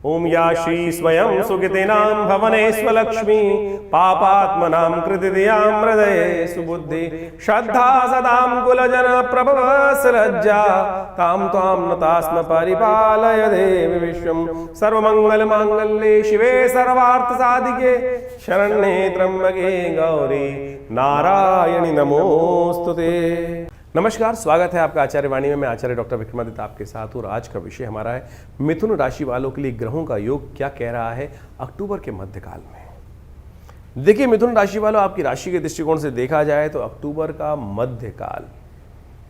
ओम या श्री स्वयं सुकृतिनां भवनेष्वलक्ष्मी पापात्मनां कृतिदियां हृदये सुबुद्धि श्रद्धा सदां कुलजन प्रभवस लज्जा तां त्वां नतास्म परिपालय देवी विश्वं सर्वमंगल मांगल्ये शिवे सर्वार्थ साधिके शरण्ये त्र्यंबके गौरी नारायणी नमोस्तुते। नमस्कार, स्वागत है आपका आचार्य वाणी में। मैं आचार्य डॉक्टर विक्रमादित्य आपके साथ हूँ और आज का विषय हमारा है मिथुन राशि वालों के लिए ग्रहों का योग क्या कह रहा है अक्टूबर के मध्यकाल में। देखिए मिथुन राशि वालों, आपकी राशि के दृष्टिकोण से देखा जाए तो अक्टूबर का मध्यकाल,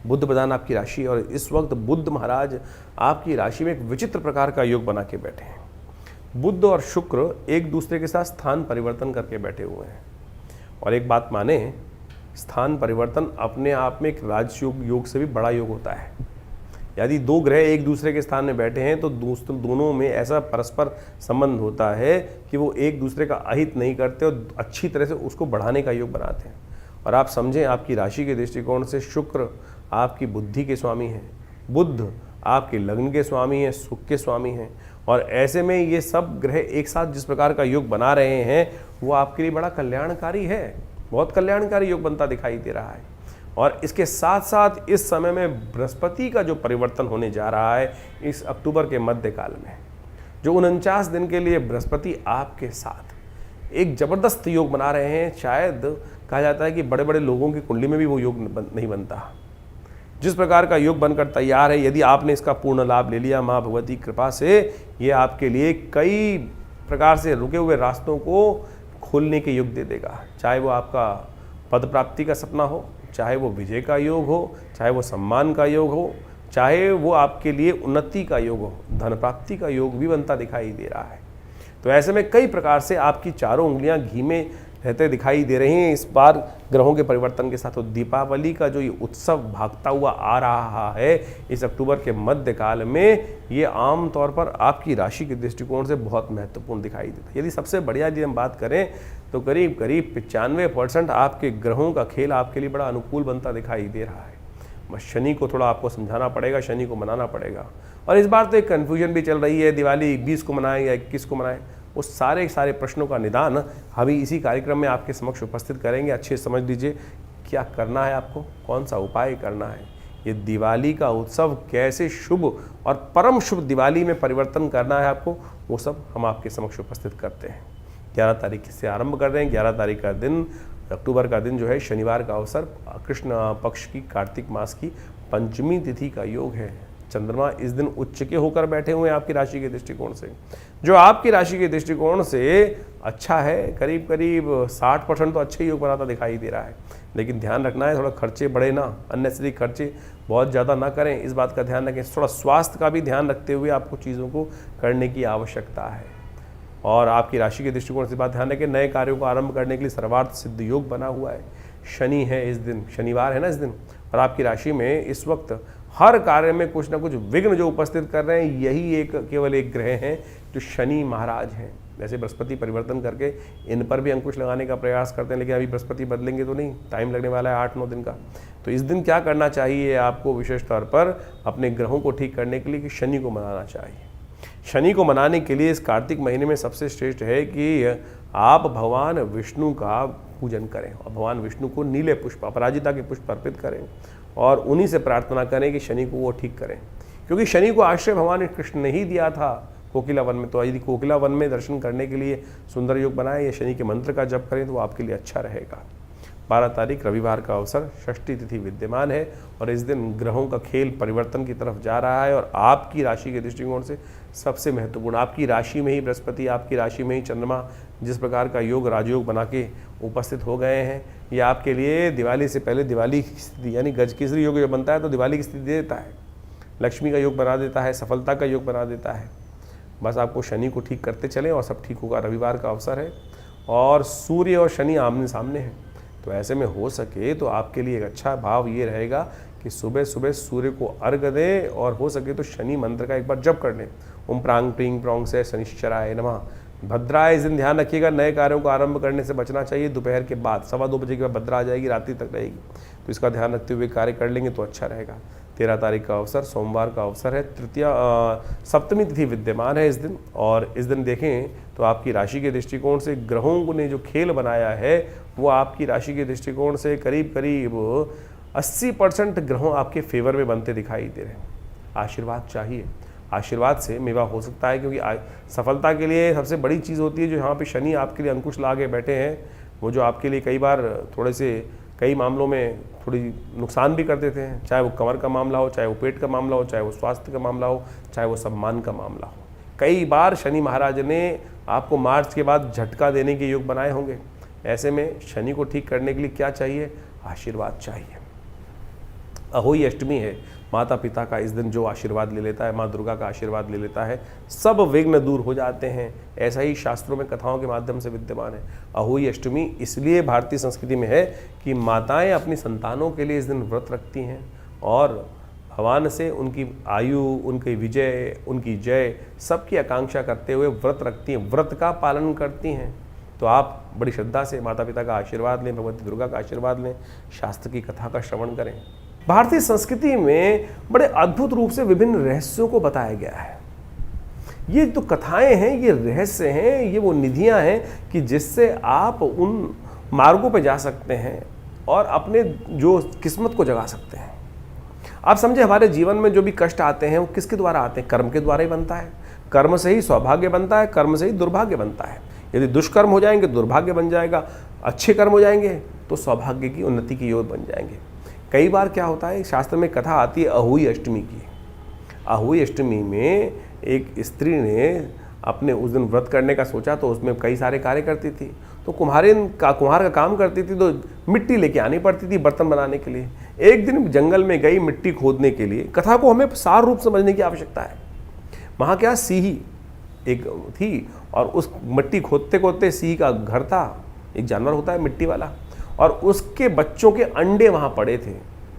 बुध प्रधान आपकी राशि, और इस वक्त बुध महाराज आपकी राशि में एक विचित्र प्रकार का योग बना के बैठे हैं। बुध और शुक्र एक दूसरे के साथ स्थान परिवर्तन करके बैठे हुए हैं और एक बात माने, स्थान परिवर्तन अपने आप में एक राजयोग योग से भी बड़ा योग होता है। यदि दो ग्रह एक दूसरे के स्थान में बैठे हैं तो दोनों में ऐसा परस्पर संबंध होता है कि वो एक दूसरे का अहित नहीं करते और अच्छी तरह से उसको बढ़ाने का योग बनाते हैं। और आप समझें, आपकी राशि के दृष्टिकोण से शुक्र आपकी बुद्धि के स्वामी हैं, बुध आपके लग्न के स्वामी हैं, सुख के स्वामी हैं, और ऐसे में ये सब ग्रह एक साथ जिस प्रकार का योग बना रहे हैं वो आपके लिए बड़ा कल्याणकारी है, बहुत कल्याणकारी योग बनता दिखाई दे रहा है। और इसके साथ साथ इस समय में बृहस्पति का जो परिवर्तन होने जा रहा है इस अक्टूबर के मध्यकाल में, जो 49 दिन के लिए बृहस्पति आपके साथ एक जबरदस्त योग बना रहे हैं। शायद कहा जाता है कि बड़े बड़े लोगों की कुंडली में भी वो योग नहीं बनता। जिस प्रकार का योग बनकर तैयार है, यदि आपने इसका पूर्ण लाभ ले लिया, माँ भगवती कृपा से ये आपके लिए कई प्रकार से रुके हुए रास्तों को खोलने के योग दे देगा। चाहे वो आपका पद प्राप्ति का सपना हो, चाहे वो विजय का योग हो, चाहे वो सम्मान का योग हो, चाहे वो आपके लिए उन्नति का योग हो, धन प्राप्ति का योग भी बनता दिखाई दे रहा है। तो ऐसे में कई प्रकार से आपकी चारों उंगलियां घी में रहते दिखाई दे रही हैं इस बार ग्रहों के परिवर्तन के साथ। तो दीपावली का जो ये उत्सव भागता हुआ आ रहा है इस अक्टूबर के मध्यकाल में, ये आम तौर पर आपकी राशि के दृष्टिकोण से बहुत महत्वपूर्ण दिखाई देता है। यदि सबसे बढ़िया यदि हम बात करें तो करीब 95% आपके ग्रहों का खेल आपके लिए बड़ा अनुकूल बनता दिखाई दे रहा है। बस शनि को थोड़ा आपको समझाना पड़ेगा, शनि को मनाना पड़ेगा। और इस बार तो एक कन्फ्यूजन भी चल रही है, दिवाली 20 को मनाएं या 21 को मनाएं। उस सारे प्रश्नों का निदान अभी इसी कार्यक्रम में आपके समक्ष उपस्थित करेंगे। अच्छे समझ लीजिए क्या करना है आपको, कौन सा उपाय करना है, ये दिवाली का उत्सव कैसे शुभ और परम शुभ दिवाली में परिवर्तन करना है आपको, वो सब हम आपके समक्ष उपस्थित करते हैं। 11 तारीख से आरंभ कर रहे हैं। 11 तारीख का दिन, अक्टूबर का दिन जो है शनिवार का अवसर, कृष्ण पक्ष की कार्तिक मास की पंचमी तिथि का योग है। चंद्रमा इस दिन उच्च के होकर बैठे हुए हैं आपकी राशि के दृष्टिकोण से, जो आपकी राशि के दृष्टिकोण से अच्छा है। करीब 60% तो अच्छे योग बनाता दिखाई दे रहा है। लेकिन ध्यान रखना है, थोड़ा खर्चे बढ़े ना, अननेसेसरी खर्चे बहुत ज़्यादा ना करें, इस बात का ध्यान रखें। थोड़ा स्वास्थ्य का भी ध्यान रखते हुए आपको चीज़ों को करने की आवश्यकता है। और आपकी राशि के दृष्टिकोण से बात ध्यान रखें, नए कार्यों को आरंभ करने के लिए सर्वार्थ सिद्ध योग बना हुआ है। शनि है इस दिन, शनिवार है ना इस दिन, और आपकी राशि में इस वक्त हर कार्य में कुछ ना कुछ विघ्न जो उपस्थित कर रहे हैं, यही केवल एक ग्रह हैं जो शनि महाराज हैं। वैसे बृहस्पति परिवर्तन करके इन पर भी अंकुश लगाने का प्रयास करते हैं, लेकिन अभी बृहस्पति बदलेंगे तो नहीं, टाइम लगने वाला है 8-9 दिन का। तो इस दिन क्या करना चाहिए आपको विशेष तौर पर अपने ग्रहों को ठीक करने के लिए कि शनि को मनाना चाहिए। शनि को मनाने के लिए इस कार्तिक महीने में सबसे श्रेष्ठ है कि आप भगवान विष्णु का पूजन करें और भगवान विष्णु को नीले पुष्प, अपराजिता के पुष्प अर्पित करें और उन्हीं से प्रार्थना करें कि शनि को वो ठीक करें। क्योंकि शनि को आश्रय भगवान कृष्ण ने ही दिया था कोकिला वन में। तो यदि कोकिला वन में दर्शन करने के लिए सुंदर योग बनाए या शनि के मंत्र का जप करें तो वो आपके लिए अच्छा रहेगा। 12 तारीख रविवार का अवसर, षष्ठी तिथि विद्यमान है और इस दिन ग्रहों का खेल परिवर्तन की तरफ जा रहा है। और आपकी राशि के दृष्टिकोण से सबसे महत्वपूर्ण, आपकी राशि में ही बृहस्पति, आपकी राशि में ही चंद्रमा जिस प्रकार का योग राजयोग बना के उपस्थित हो गए हैं, ये आपके लिए दिवाली से पहले दिवाली की स्थिति यानी गज केसरी योग जो बनता है तो दिवाली की स्थिति देता है, लक्ष्मी का योग बना देता है, सफलता का योग बना देता है। बस आपको शनि को ठीक करते चलें और सब ठीक होगा। रविवार का अवसर है और सूर्य और शनि आमने सामने हैं, तो ऐसे में हो सके तो आपके लिए एक अच्छा भाव ये रहेगा कि सुबह सुबह सूर्य को अर्घ दें और हो सके तो शनि मंत्र का एक बार जप कर लें। ओम प्रांग प्रींग प्रोंग से शनिश्चराय नमः। भद्राय, इस दिन ध्यान रखिएगा नए कार्यों को आरंभ करने से बचना चाहिए। दोपहर के बाद 2:15 बजे के बाद भद्रा आ जाएगी, रात्रि तक रहेगी, तो इसका ध्यान रखते हुए कार्य कर लेंगे तो अच्छा रहेगा। 13 तारीख का अवसर, सोमवार का अवसर है। सप्तमी तिथि विद्यमान है इस दिन, और इस दिन देखें तो आपकी राशि के दृष्टिकोण से ग्रहों ने जो खेल बनाया है वो आपकी राशि के दृष्टिकोण से करीब करीब 80% ग्रहों आपके फेवर में बनते दिखाई दे रहे हैं। आशीर्वाद चाहिए, आशीर्वाद से मेवा हो सकता है, क्योंकि सफलता के लिए सबसे बड़ी चीज़ होती है जो यहाँ पे शनि आपके लिए अंकुश ला के बैठे हैं, वो जो आपके लिए कई बार कई मामलों में थोड़ी नुकसान भी कर देते हैं, चाहे वो कमर का मामला हो, चाहे वो पेट का मामला हो, चाहे वो स्वास्थ्य का मामला हो, चाहे वो सम्मान का मामला हो। कई बार शनि महाराज ने आपको मार्च के बाद झटका देने के योग बनाए होंगे। ऐसे में शनि को ठीक करने के लिए क्या चाहिए? आशीर्वाद चाहिए। अहोई अष्टमी है, माता पिता का इस दिन जो आशीर्वाद ले लेता है, माँ दुर्गा का आशीर्वाद ले लेता है, सब विघ्न दूर हो जाते हैं। ऐसा ही शास्त्रों में कथाओं के माध्यम से विद्यमान है। अहोई अष्टमी इसलिए भारतीय संस्कृति में है कि माताएं अपनी संतानों के लिए इस दिन व्रत रखती हैं और भगवान से उनकी आयु, उनकी विजय, उनकी जय सबकी आकांक्षा करते हुए व्रत रखती हैं, व्रत का पालन करती हैं। तो आप बड़ी श्रद्धा से माता पिता का आशीर्वाद लें, भगवती दुर्गा का आशीर्वाद लें, शास्त्र की कथा का श्रवण करें। भारतीय संस्कृति में बड़े अद्भुत रूप से विभिन्न रहस्यों को बताया गया है। ये जो कथाएं हैं, ये रहस्य हैं, ये वो निधियां हैं कि जिससे आप उन मार्गों पर जा सकते हैं और अपने जो किस्मत को जगा सकते हैं। आप समझे, हमारे जीवन में जो भी कष्ट आते हैं वो किसके द्वारा आते हैं? कर्म के द्वारा ही बनता है। कर्म से ही सौभाग्य बनता है, कर्म से ही दुर्भाग्य बनता है। यदि दुष्कर्म हो जाएंगे दुर्भाग्य बन जाएगा, अच्छे कर्म हो जाएंगे तो सौभाग्य की, उन्नति की योग बन जाएंगे। कई बार क्या होता है, शास्त्र में कथा आती है अहोई अष्टमी की। अहोई अष्टमी में एक स्त्री ने अपने उस दिन व्रत करने का सोचा, तो उसमें कई सारे कार्य करती थी। तो कुम्हार का काम करती थी, तो मिट्टी लेके आनी पड़ती थी बर्तन बनाने के लिए। एक दिन जंगल में गई मिट्टी खोदने के लिए। कथा को हमें सार रूप समझने की आवश्यकता है। वहाँ क्या, सीही एक थी और उस मिट्टी खोदते खोदते सीही का घर था, एक जानवर होता है मिट्टी वाला, और उसके बच्चों के अंडे वहाँ पड़े थे।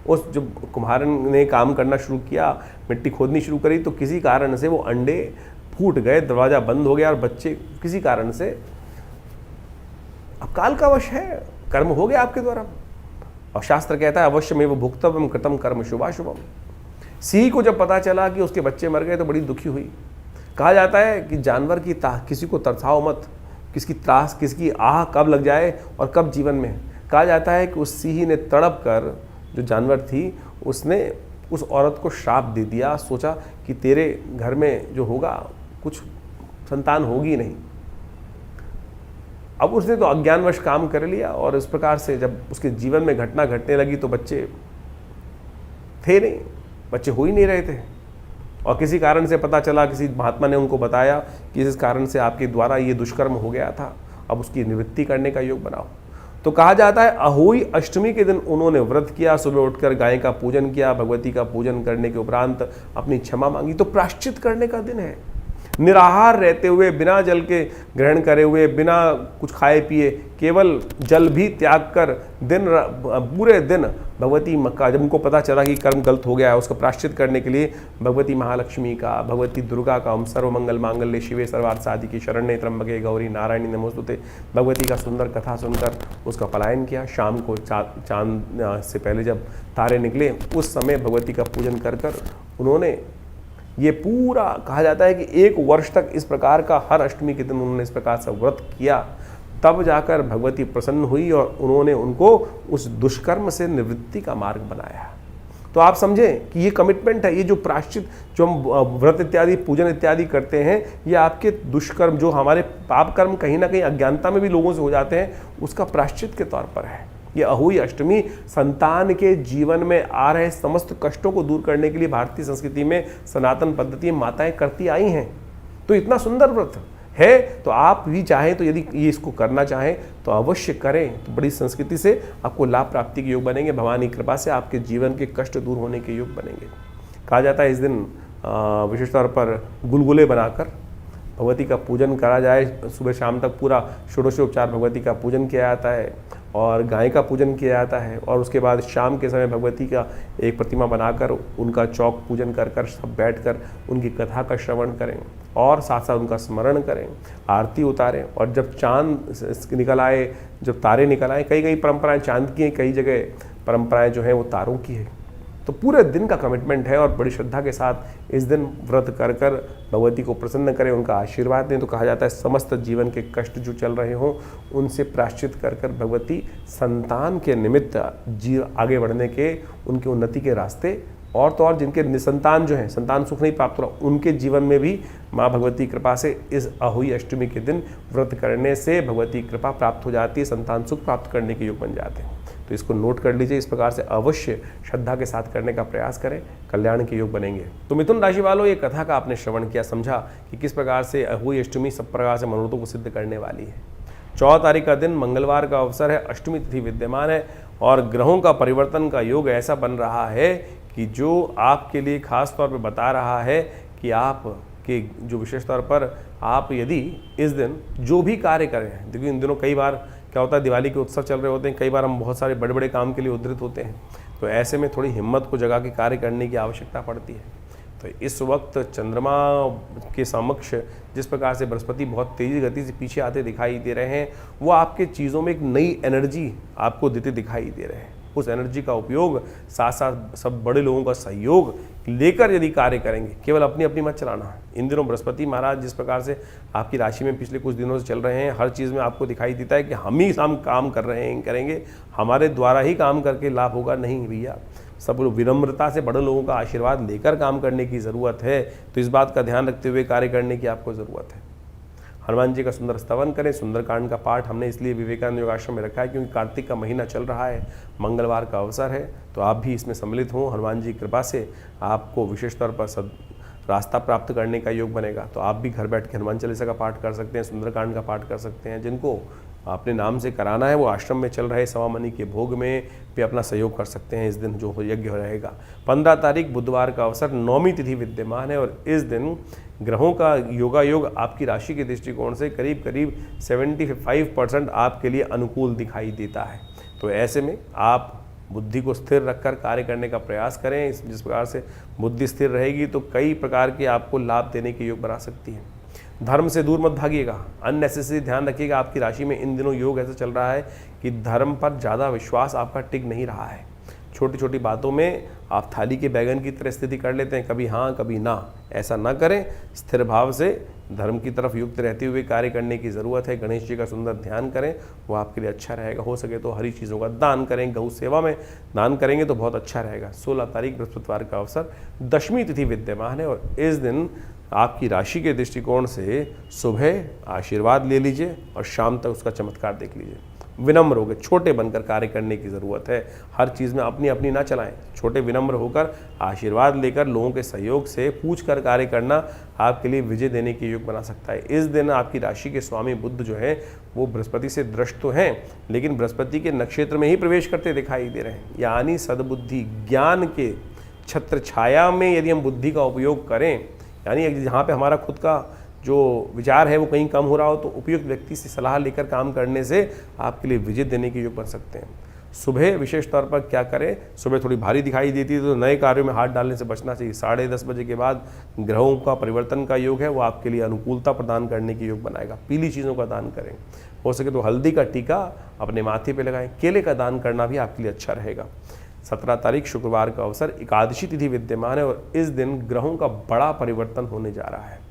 उस जब कुम्हार ने काम करना शुरू किया, मिट्टी खोदनी शुरू करी, तो किसी कारण से वो अंडे फूट गए, दरवाज़ा बंद हो गया और बच्चे किसी कारण से, अब काल का वश है, कर्म हो गया आपके द्वारा। और शास्त्र कहता है अवश्य में वो भुक्तव्यम कृतम कर्म शुभाशुभम। सिंह को जब पता चला कि उसके बच्चे मर गए तो बड़ी दुखी हुई। कहा जाता है कि जानवर की किसी को तरसाओ मत, किसकी त्रास, किसकी आह कब लग जाए और कब जीवन में। कहा जाता है कि उस सिंह ने तड़प कर, जो जानवर थी, उसने उस औरत को श्राप दे दिया। सोचा कि तेरे घर में जो होगा कुछ संतान होगी नहीं। अब उसने तो अज्ञानवश काम कर लिया और इस प्रकार से जब उसके जीवन में घटना घटने लगी तो बच्चे थे नहीं, बच्चे हो ही नहीं रहे थे। और किसी कारण से पता चला, किसी महात्मा ने उनको बताया कि इस कारण से आपके द्वारा ये दुष्कर्म हो गया था, अब उसकी निवृत्ति करने का योग बनाओ। तो कहा जाता है अहोई अष्टमी के दिन उन्होंने व्रत किया, सुबह उठकर गाय का पूजन किया, भगवती का पूजन करने के उपरांत अपनी क्षमा मांगी। तो प्रायश्चित करने का दिन है। निराहार रहते हुए, बिना जल के ग्रहण करे हुए, बिना कुछ खाए पिए, केवल जल भी त्याग कर पूरे दिन भगवती का, जब उनको पता चला कि कर्म गलत हो गया है, उसका प्रायश्चित करने के लिए भगवती महालक्ष्मी का, भगवती दुर्गा का, ओम सर्वमंगल मांगल्ये शिवे सर्वार्थ साधिके शरण्ये त्र्यंबके गौरी नारायणी नमोस्तुते, भगवती का सुंदर कथा सुनकर उसका पलायन किया। शाम को चांद से पहले जब तारे निकले उस समय भगवती का पूजन कर कर उन्होंने ये पूरा, कहा जाता है कि 1 वर्ष तक इस प्रकार का हर अष्टमी के दिन उन्होंने इस प्रकार से व्रत किया। तब जाकर भगवती प्रसन्न हुई और उन्होंने उनको उस दुष्कर्म से निवृत्ति का मार्ग बनाया। तो आप समझें कि ये कमिटमेंट है, ये जो प्रायश्चित, जो हम व्रत इत्यादि, पूजन इत्यादि करते हैं, ये आपके दुष्कर्म, जो हमारे पाप कर्म कहीं ना कहीं अज्ञानता में भी लोगों से हो जाते हैं, उसका प्रायश्चित के तौर पर है। ये अहोई अष्टमी संतान के जीवन में आ रहे समस्त कष्टों को दूर करने के लिए भारतीय संस्कृति में सनातन पद्धति माताएं करती आई हैं। तो इतना सुंदर व्रत है, तो आप भी चाहें तो यदि ये इसको करना चाहें तो अवश्य करें। तो बड़ी संस्कृति से आपको लाभ प्राप्ति के योग बनेंगे। भगवान की कृपा से आपके जीवन के कष्ट दूर होने के योग बनेंगे। कहा जाता है इस दिन विशेष तौर पर गुलगुले बनाकर भगवती का पूजन करा जाए। सुबह शाम तक पूरा षोडशोपचार भगवती का पूजन किया जाता है और गाय का पूजन किया जाता है। और उसके बाद शाम के समय भगवती का एक प्रतिमा बनाकर उनका चौक पूजन कर कर सब बैठकर उनकी कथा का श्रवण करें और साथ साथ उनका स्मरण करें, आरती उतारें। और जब चांद निकल आए, जब तारे निकल आए, कई परंपराएं चांद की हैं, कई जगह परंपराएं जो हैं वो तारों की है। तो पूरे दिन का कमिटमेंट है और बड़ी श्रद्धा के साथ इस दिन व्रत कर कर भगवती को प्रसन्न करें, उनका आशीर्वाद दें। तो कहा जाता है समस्त जीवन के कष्ट जो चल रहे हों उनसे प्रायश्चित कर कर भगवती संतान के निमित्त आगे बढ़ने के, उनके उन्नति के रास्ते, और तो और जिनके निसंतान जो हैं, संतान सुख नहीं प्राप्त हो रहा, उनके जीवन में भी माँ भगवती कृपा से इस अहोई अष्टमी के दिन व्रत करने से भगवती कृपा प्राप्त हो जाती है, संतान सुख प्राप्त करने के योग बन जाते हैं। तो इसको नोट कर लीजिए, इस प्रकार से अवश्य श्रद्धा के साथ करने का प्रयास करें, कल्याण के योग बनेंगे। तो मिथुन राशि वालों, ये कथा का आपने श्रवण किया, समझा कि किस प्रकार से अहोई अष्टमी सब प्रकार से मनोरथों को सिद्ध करने वाली है। 14 तारीख का दिन मंगलवार का अवसर है, अष्टमी तिथि विद्यमान है और ग्रहों का परिवर्तन का योग ऐसा बन रहा है कि जो आपके लिए खास तौर पर बता रहा है कि आप के जो विशेष तौर पर आप यदि इस दिन जो भी कार्य करें, देखिए इन दिनों कई बार क्या होता है, दिवाली के उत्सव चल रहे होते हैं, कई बार हम बहुत सारे बड़े बड़े काम के लिए उद्धृत होते हैं, तो ऐसे में थोड़ी हिम्मत को जगा के कार्य करने की आवश्यकता पड़ती है। तो इस वक्त चंद्रमा के समक्ष जिस प्रकार से बृहस्पति बहुत तेजी गति से पीछे आते दिखाई दे रहे हैं, वो आपके चीज़ों में एक नई एनर्जी आपको देते दिखाई दे रहे हैं। उस एनर्जी का उपयोग साथ साथ सब बड़े लोगों का सहयोग लेकर यदि कार्य करेंगे, केवल अपनी अपनी मत चलाना। इन दिनों बृहस्पति महाराज जिस प्रकार से आपकी राशि में पिछले कुछ दिनों से चल रहे हैं, हर चीज़ में आपको दिखाई देता है कि हम ही काम कर रहे हैं, करेंगे, हमारे द्वारा ही काम करके लाभ होगा, नहीं भैया। सब विनम्रता से बड़े लोगों का आशीर्वाद लेकर काम करने की ज़रूरत है। तो इस बात का ध्यान रखते हुए कार्य करने की आपको ज़रूरत है। हनुमान जी का सुंदर स्तवन करें। सुंदरकांड का पाठ हमने इसलिए विवेकानंद योगाश्रम में रखा है क्योंकि कार्तिक का महीना चल रहा है, मंगलवार का अवसर है, तो आप भी इसमें सम्मिलित हों। हनुमान जी की कृपा से आपको विशेष तौर पर रास्ता प्राप्त करने का योग बनेगा। तो आप भी घर बैठ के हनुमान चालीसा का पाठ कर सकते हैं, सुंदरकांड का पाठ कर सकते हैं। जिनको अपने नाम से कराना है वो आश्रम में चल रहे सवामनी के भोग में भी अपना सहयोग कर सकते हैं। इस दिन जो यज्ञ रहेगा 15 तारीख बुधवार का अवसर, नौमी तिथि विद्यमान है और इस दिन ग्रहों का योगायोग आपकी राशि के दृष्टिकोण से करीब करीब 75% आपके लिए अनुकूल दिखाई देता है। तो ऐसे में आप बुद्धि को स्थिर रखकर कार्य करने का प्रयास करें। जिस प्रकार से बुद्धि स्थिर रहेगी तो कई प्रकार के आपको लाभ देने के योग बना सकती है। धर्म से दूर मत भागिएगा, अननेसेसरी ध्यान रखिएगा। आपकी राशि में इन दिनों योग ऐसा चल रहा है कि धर्म पर ज़्यादा विश्वास आपका टिक नहीं रहा है। छोटी छोटी बातों में आप थाली के बैगन की तरह स्थिति कर लेते हैं, कभी हाँ कभी ना। ऐसा ना करें, स्थिर भाव से धर्म की तरफ युक्त रहते हुए कार्य करने की ज़रूरत है। गणेश जी का सुंदर ध्यान करें, वो आपके लिए अच्छा रहेगा। हो सके तो हरी चीज़ों का दान करें, गौ सेवा में दान करेंगे तो बहुत अच्छा रहेगा। 16 तारीख बृहस्पतिवार का अवसर, दशमी तिथि विद्यमान है और इस दिन आपकी राशि के दृष्टिकोण से सुबह आशीर्वाद ले लीजिए और शाम तक उसका चमत्कार देख लीजिए। विनम्र होकर छोटे बनकर कार्य करने की ज़रूरत है। हर चीज़ में अपनी अपनी ना चलाएं, छोटे विनम्र होकर आशीर्वाद लेकर लोगों के सहयोग से पूछ कर कार्य करना आपके लिए विजय देने के योग बना सकता है। इस दिन आपकी राशि के स्वामी बुध जो है वो बृहस्पति से दृष्ट तो हैं, लेकिन बृहस्पति के नक्षत्र में ही प्रवेश करते दिखाई दे रहे हैं। यानी सद्बुद्धि ज्ञान के छत्र छाया में यदि हम बुद्धि का उपयोग करें, यानी जहाँ पे हमारा खुद का जो विचार है वो कहीं कम हो रहा हो, तो उपयुक्त व्यक्ति से सलाह लेकर काम करने से आपके लिए विजय देने के योग बन सकते हैं। सुबह विशेष तौर पर क्या करें, सुबह थोड़ी भारी दिखाई देती है तो नए कार्यों में हाथ डालने से बचना चाहिए। 10:30 बजे के बाद ग्रहों का परिवर्तन का योग है, वो आपके लिए अनुकूलता प्रदान करने के योग बनाएगा। पीली चीज़ों का दान करें, हो सके तो हल्दी का टीका अपने माथे पर लगाएं। केले का दान करना भी आपके लिए अच्छा रहेगा। 17 तारीख शुक्रवार का अवसर, एकादशी तिथि विद्यमान है और इस दिन ग्रहों का बड़ा परिवर्तन होने जा रहा है।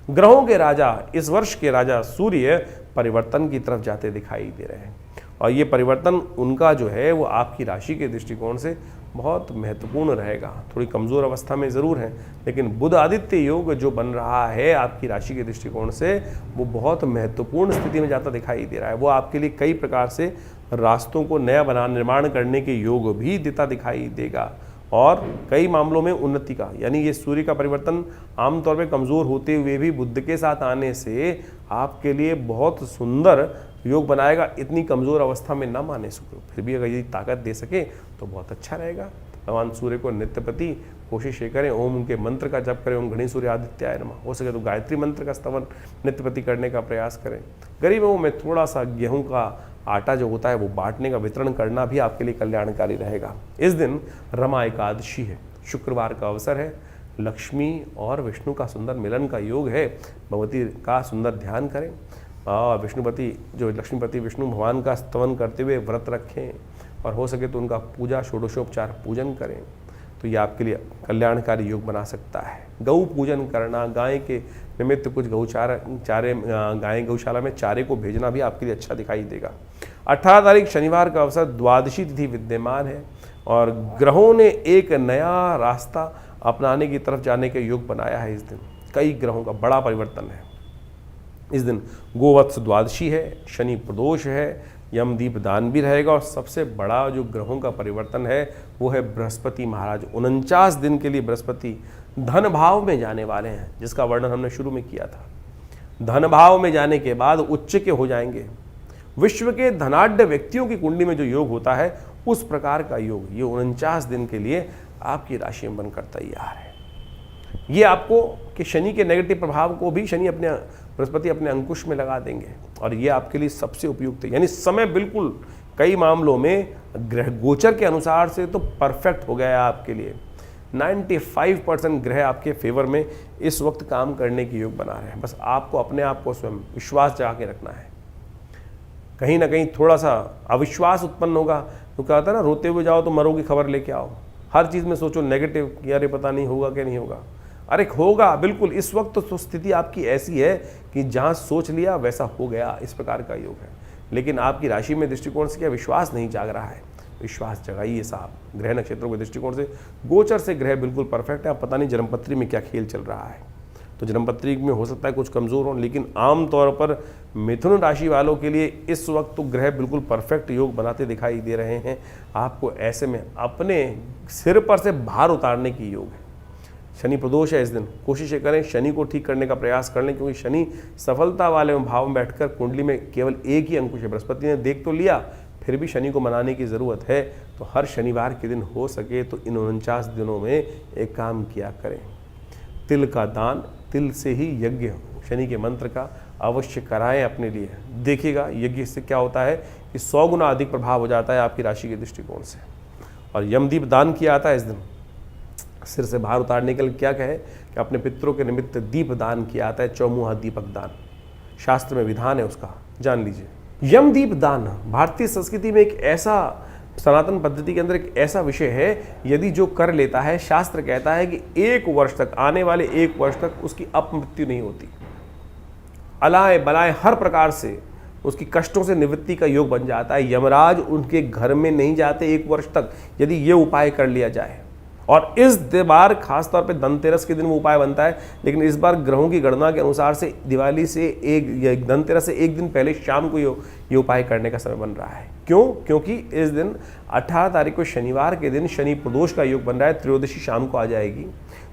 ग्रहों के राजा, इस वर्ष के राजा सूर्य परिवर्तन की तरफ जाते दिखाई दे रहे हैं और ये परिवर्तन उनका जो है वो आपकी राशि के दृष्टिकोण से बहुत महत्वपूर्ण रहेगा। थोड़ी कमज़ोर अवस्था में ज़रूर है, लेकिन बुध आदित्य योग जो बन रहा है आपकी राशि के दृष्टिकोण से वो बहुत महत्वपूर्ण स्थिति में जाता दिखाई दे रहा है। वो आपके लिए कई प्रकार से रास्तों को नया निर्माण करने के योग भी देता दिखाई देगा और कई मामलों में उन्नति का, यानी ये सूर्य का परिवर्तन आमतौर पे कमज़ोर होते हुए भी बुध के साथ आने से आपके लिए बहुत सुंदर योग बनाएगा। इतनी कमज़ोर अवस्था में ना माने शुक्र, फिर भी अगर ये ताकत दे सके तो बहुत अच्छा रहेगा। भगवान सूर्य को नित्य प्रति कोशिश ये करें, ओम उनके मंत्र का जप करें, ओम गणेश सूर्य आदित्याय नमः। हो सके तो गायत्री मंत्र का स्तवन नित्य प्रति करने का प्रयास करें। गरीबों में थोड़ा सा गेहूँ का आटा जो होता है वो बांटने का वितरण करना भी आपके लिए कल्याणकारी रहेगा। इस दिन रमा एकादशी है, शुक्रवार का अवसर है। लक्ष्मी और विष्णु का सुंदर मिलन का योग है। भगवती का सुंदर ध्यान करें और विष्णुपति जो लक्ष्मीपति विष्णु भगवान का स्तवन करते हुए व्रत रखें और हो सके तो उनका पूजा षोडशोपचार पूजन करें। तो ये आपके लिए कल्याणकारी योग बना सकता है। गौ पूजन करना, गाय के निमित्त कुछ चारे गाय गौशाला में चारे को भेजना भी आपके लिए अच्छा दिखाई देगा। 18 तारीख शनिवार का अवसर, द्वादशी तिथि विद्यमान है और ग्रहों ने एक नया रास्ता अपनाने की तरफ जाने का योग बनाया है। इस दिन कई ग्रहों का बड़ा परिवर्तन है। इस दिन गोवत्स द्वादशी है, शनि प्रदोष है, यमदीप दान भी रहेगा और सबसे बड़ा जो ग्रहों का परिवर्तन है वो है बृहस्पति महाराज। 49 दिन के लिए बृहस्पति धन भाव में जाने वाले हैं, जिसका वर्णन हमने शुरू में किया था। धन भाव में जाने के बाद उच्च के हो जाएंगे। विश्व के धनाढ्य व्यक्तियों की कुंडली में जो योग होता है उस प्रकार का योग ये 49 दिन के लिए आपकी राशि में बनकर तैयार है। ये आपको कि शनि के नेगेटिव प्रभाव को भी बृहस्पति अपने अंकुश में लगा देंगे और ये आपके लिए सबसे उपयुक्त है। यानी समय बिल्कुल कई मामलों में ग्रह गोचर के अनुसार से तो परफेक्ट हो गया है आपके लिए। 95% ग्रह आपके फेवर में इस वक्त काम करने के योग बना रहे हैं। बस आपको अपने आप को स्वयं विश्वास जगा के रखना है। कहीं ना कहीं थोड़ा सा अविश्वास उत्पन्न होगा तो क्या होता है ना, रोते हुए जाओ तो मरोगी खबर लेके आओ। हर चीज़ में सोचो नेगेटिव कि अरे पता नहीं होगा क्या नहीं होगा। अरे होगा बिल्कुल। इस वक्त तो स्थिति आपकी ऐसी है कि जहाँ सोच लिया वैसा हो गया, इस प्रकार का योग है। लेकिन आपकी राशि में दृष्टिकोण से क्या विश्वास नहीं जाग रहा है? विश्वास जगाइए साहब। ग्रह नक्षत्रों के दृष्टिकोण से गोचर से ग्रह बिल्कुल परफेक्ट है। आप पता नहीं जन्मपत्री में क्या खेल चल रहा है, तो जन्मपत्री में हो सकता है कुछ कमज़ोर हो, लेकिन आमतौर पर मिथुन राशि वालों के लिए इस वक्त तो ग्रह बिल्कुल परफेक्ट योग बनाते दिखाई दे रहे हैं। आपको ऐसे में अपने सिर पर से भार उतारने की योग है। शनि प्रदोष है इस दिन, कोशिश करें शनि को ठीक करने का प्रयास कर लें, क्योंकि शनि सफलता वाले भाव में बैठकर कुंडली में केवल एक ही अंकुश है। बृहस्पति ने देख तो लिया, फिर भी शनि को मनाने की ज़रूरत है। तो हर शनिवार के दिन हो सके तो इन 49 दिनों में एक काम किया करें, तिल का दान, तिल से ही यज्ञ शनि के मंत्र का अवश्य कराएं अपने लिए। देखिएगा यज्ञ से क्या होता है कि 100 गुना अधिक प्रभाव हो जाता है आपकी राशि के दृष्टिकोण से। और यमदीप दान किया आता है इस दिन। सिर से भार उतारने के लिए क्या कहे कि अपने पितरों के निमित्त दीप दान किया आता है, चौमुहा दीपक दान, शास्त्र में विधान है उसका, जान लीजिए। यमदीप दान भारतीय संस्कृति में एक ऐसा, सनातन पद्धति के अंदर एक ऐसा विषय है, यदि जो कर लेता है, शास्त्र कहता है कि 1 वर्ष तक, आने वाले 1 वर्ष तक उसकी अपमृत्यु नहीं होती। अलाए बलाए हर प्रकार से उसकी कष्टों से निवृत्ति का योग बन जाता है। यमराज उनके घर में नहीं जाते 1 वर्ष तक, यदि ये उपाय कर लिया जाए। और इस बार खासतौर पे धनतेरस के दिन वो उपाय बनता है, लेकिन इस बार ग्रहों की गणना के अनुसार से दिवाली से धनतेरस से 1 दिन पहले शाम को ये उपाय करने का समय बन रहा है। क्यों? क्योंकि इस दिन 18 तारीख को शनिवार के दिन शनि प्रदोष का योग बन रहा है। त्रयोदशी शाम को आ जाएगी,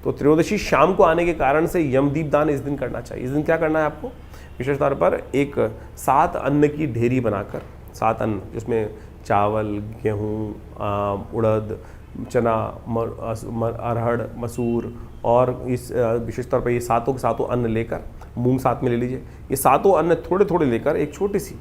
तो त्रयोदशी शाम को आने के कारण से यमदीप दान इस दिन करना चाहिए। इस दिन क्या करना है आपको? विशेष तौर पर एक 7 अन्न की ढेरी बनाकर, 7 अन्न जिसमें चावल, गेहूँ, उड़द, चना, अरहड़, मसूर और इस विशेष तौर पर ये सातों के सातों अन्न लेकर, मूंग साथ में ले लीजिए। ये सातों अन्न थोड़े थोड़े लेकर एक छोटी सी,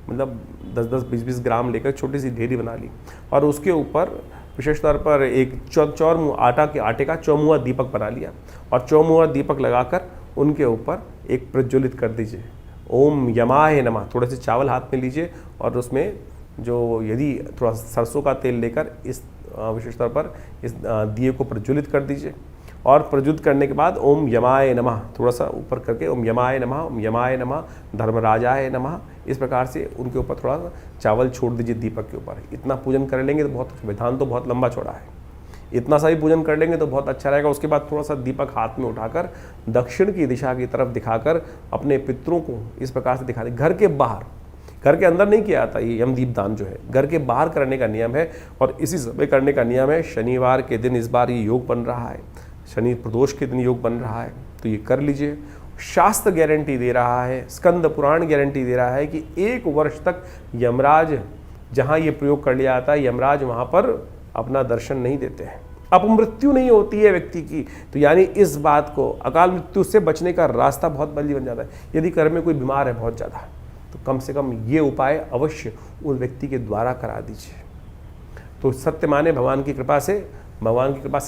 मतलब 10-10, 20-20 ग्राम लेकर छोटी सी ढेरी बना ली और उसके ऊपर विशेष तौर पर एक आटे का चौमुहा दीपक बना लिया और चौमुहा दीपक लगाकर उनके ऊपर एक प्रज्वलित कर दीजिए। ओम यमाय नमः। थोड़े से चावल हाथ में लीजिए और उसमें जो यदि थोड़ा सरसों का तेल लेकर इस विशेष तौर पर इस दिए को प्रज्वलित कर दीजिए और प्रज्वलित करने के बाद ओम यमाय नमः थोड़ा सा ऊपर करके ओम यमाय नमः, धर्मराजाय नमः, इस प्रकार से उनके ऊपर थोड़ा सा चावल छोड़ दीजिए दीपक के ऊपर। इतना पूजन कर लेंगे तो बहुत, विधान तो बहुत लंबा चौड़ा है, इतना सा ही पूजन कर लेंगे तो बहुत अच्छा रहेगा। उसके बाद थोड़ा सा दीपक हाथ में उठाकर दक्षिण की दिशा की तरफ दिखाकर अपने पितरों को इस प्रकार से दिखा दें। घर के बाहर, घर के अंदर नहीं किया जाता ये यमदीप दान, जो है घर के बाहर करने का नियम है और इसी समय करने का नियम है। शनिवार के दिन इस बार ये योग बन रहा है, शनि प्रदोष के दिन योग बन रहा है, तो ये कर लीजिए। शास्त्र गारंटी दे रहा है, स्कंद पुराण गारंटी दे रहा है कि 1 वर्ष तक यमराज जहाँ ये प्रयोग कर लिया जाता है, यमराज वहाँ पर अपना दर्शन नहीं देते हैं, अपमृत्यु नहीं होती है व्यक्ति की। तो यानी इस बात को, अकाल मृत्यु से बचने का रास्ता बहुत जल्दी बन जाता है। यदि घर में कोई बीमार है बहुत ज़्यादा, तो कम से कम ये उपाय अवश्य उस व्यक्ति के द्वारा करा दीजिए। तो सत्य माने भगवान की कृपा से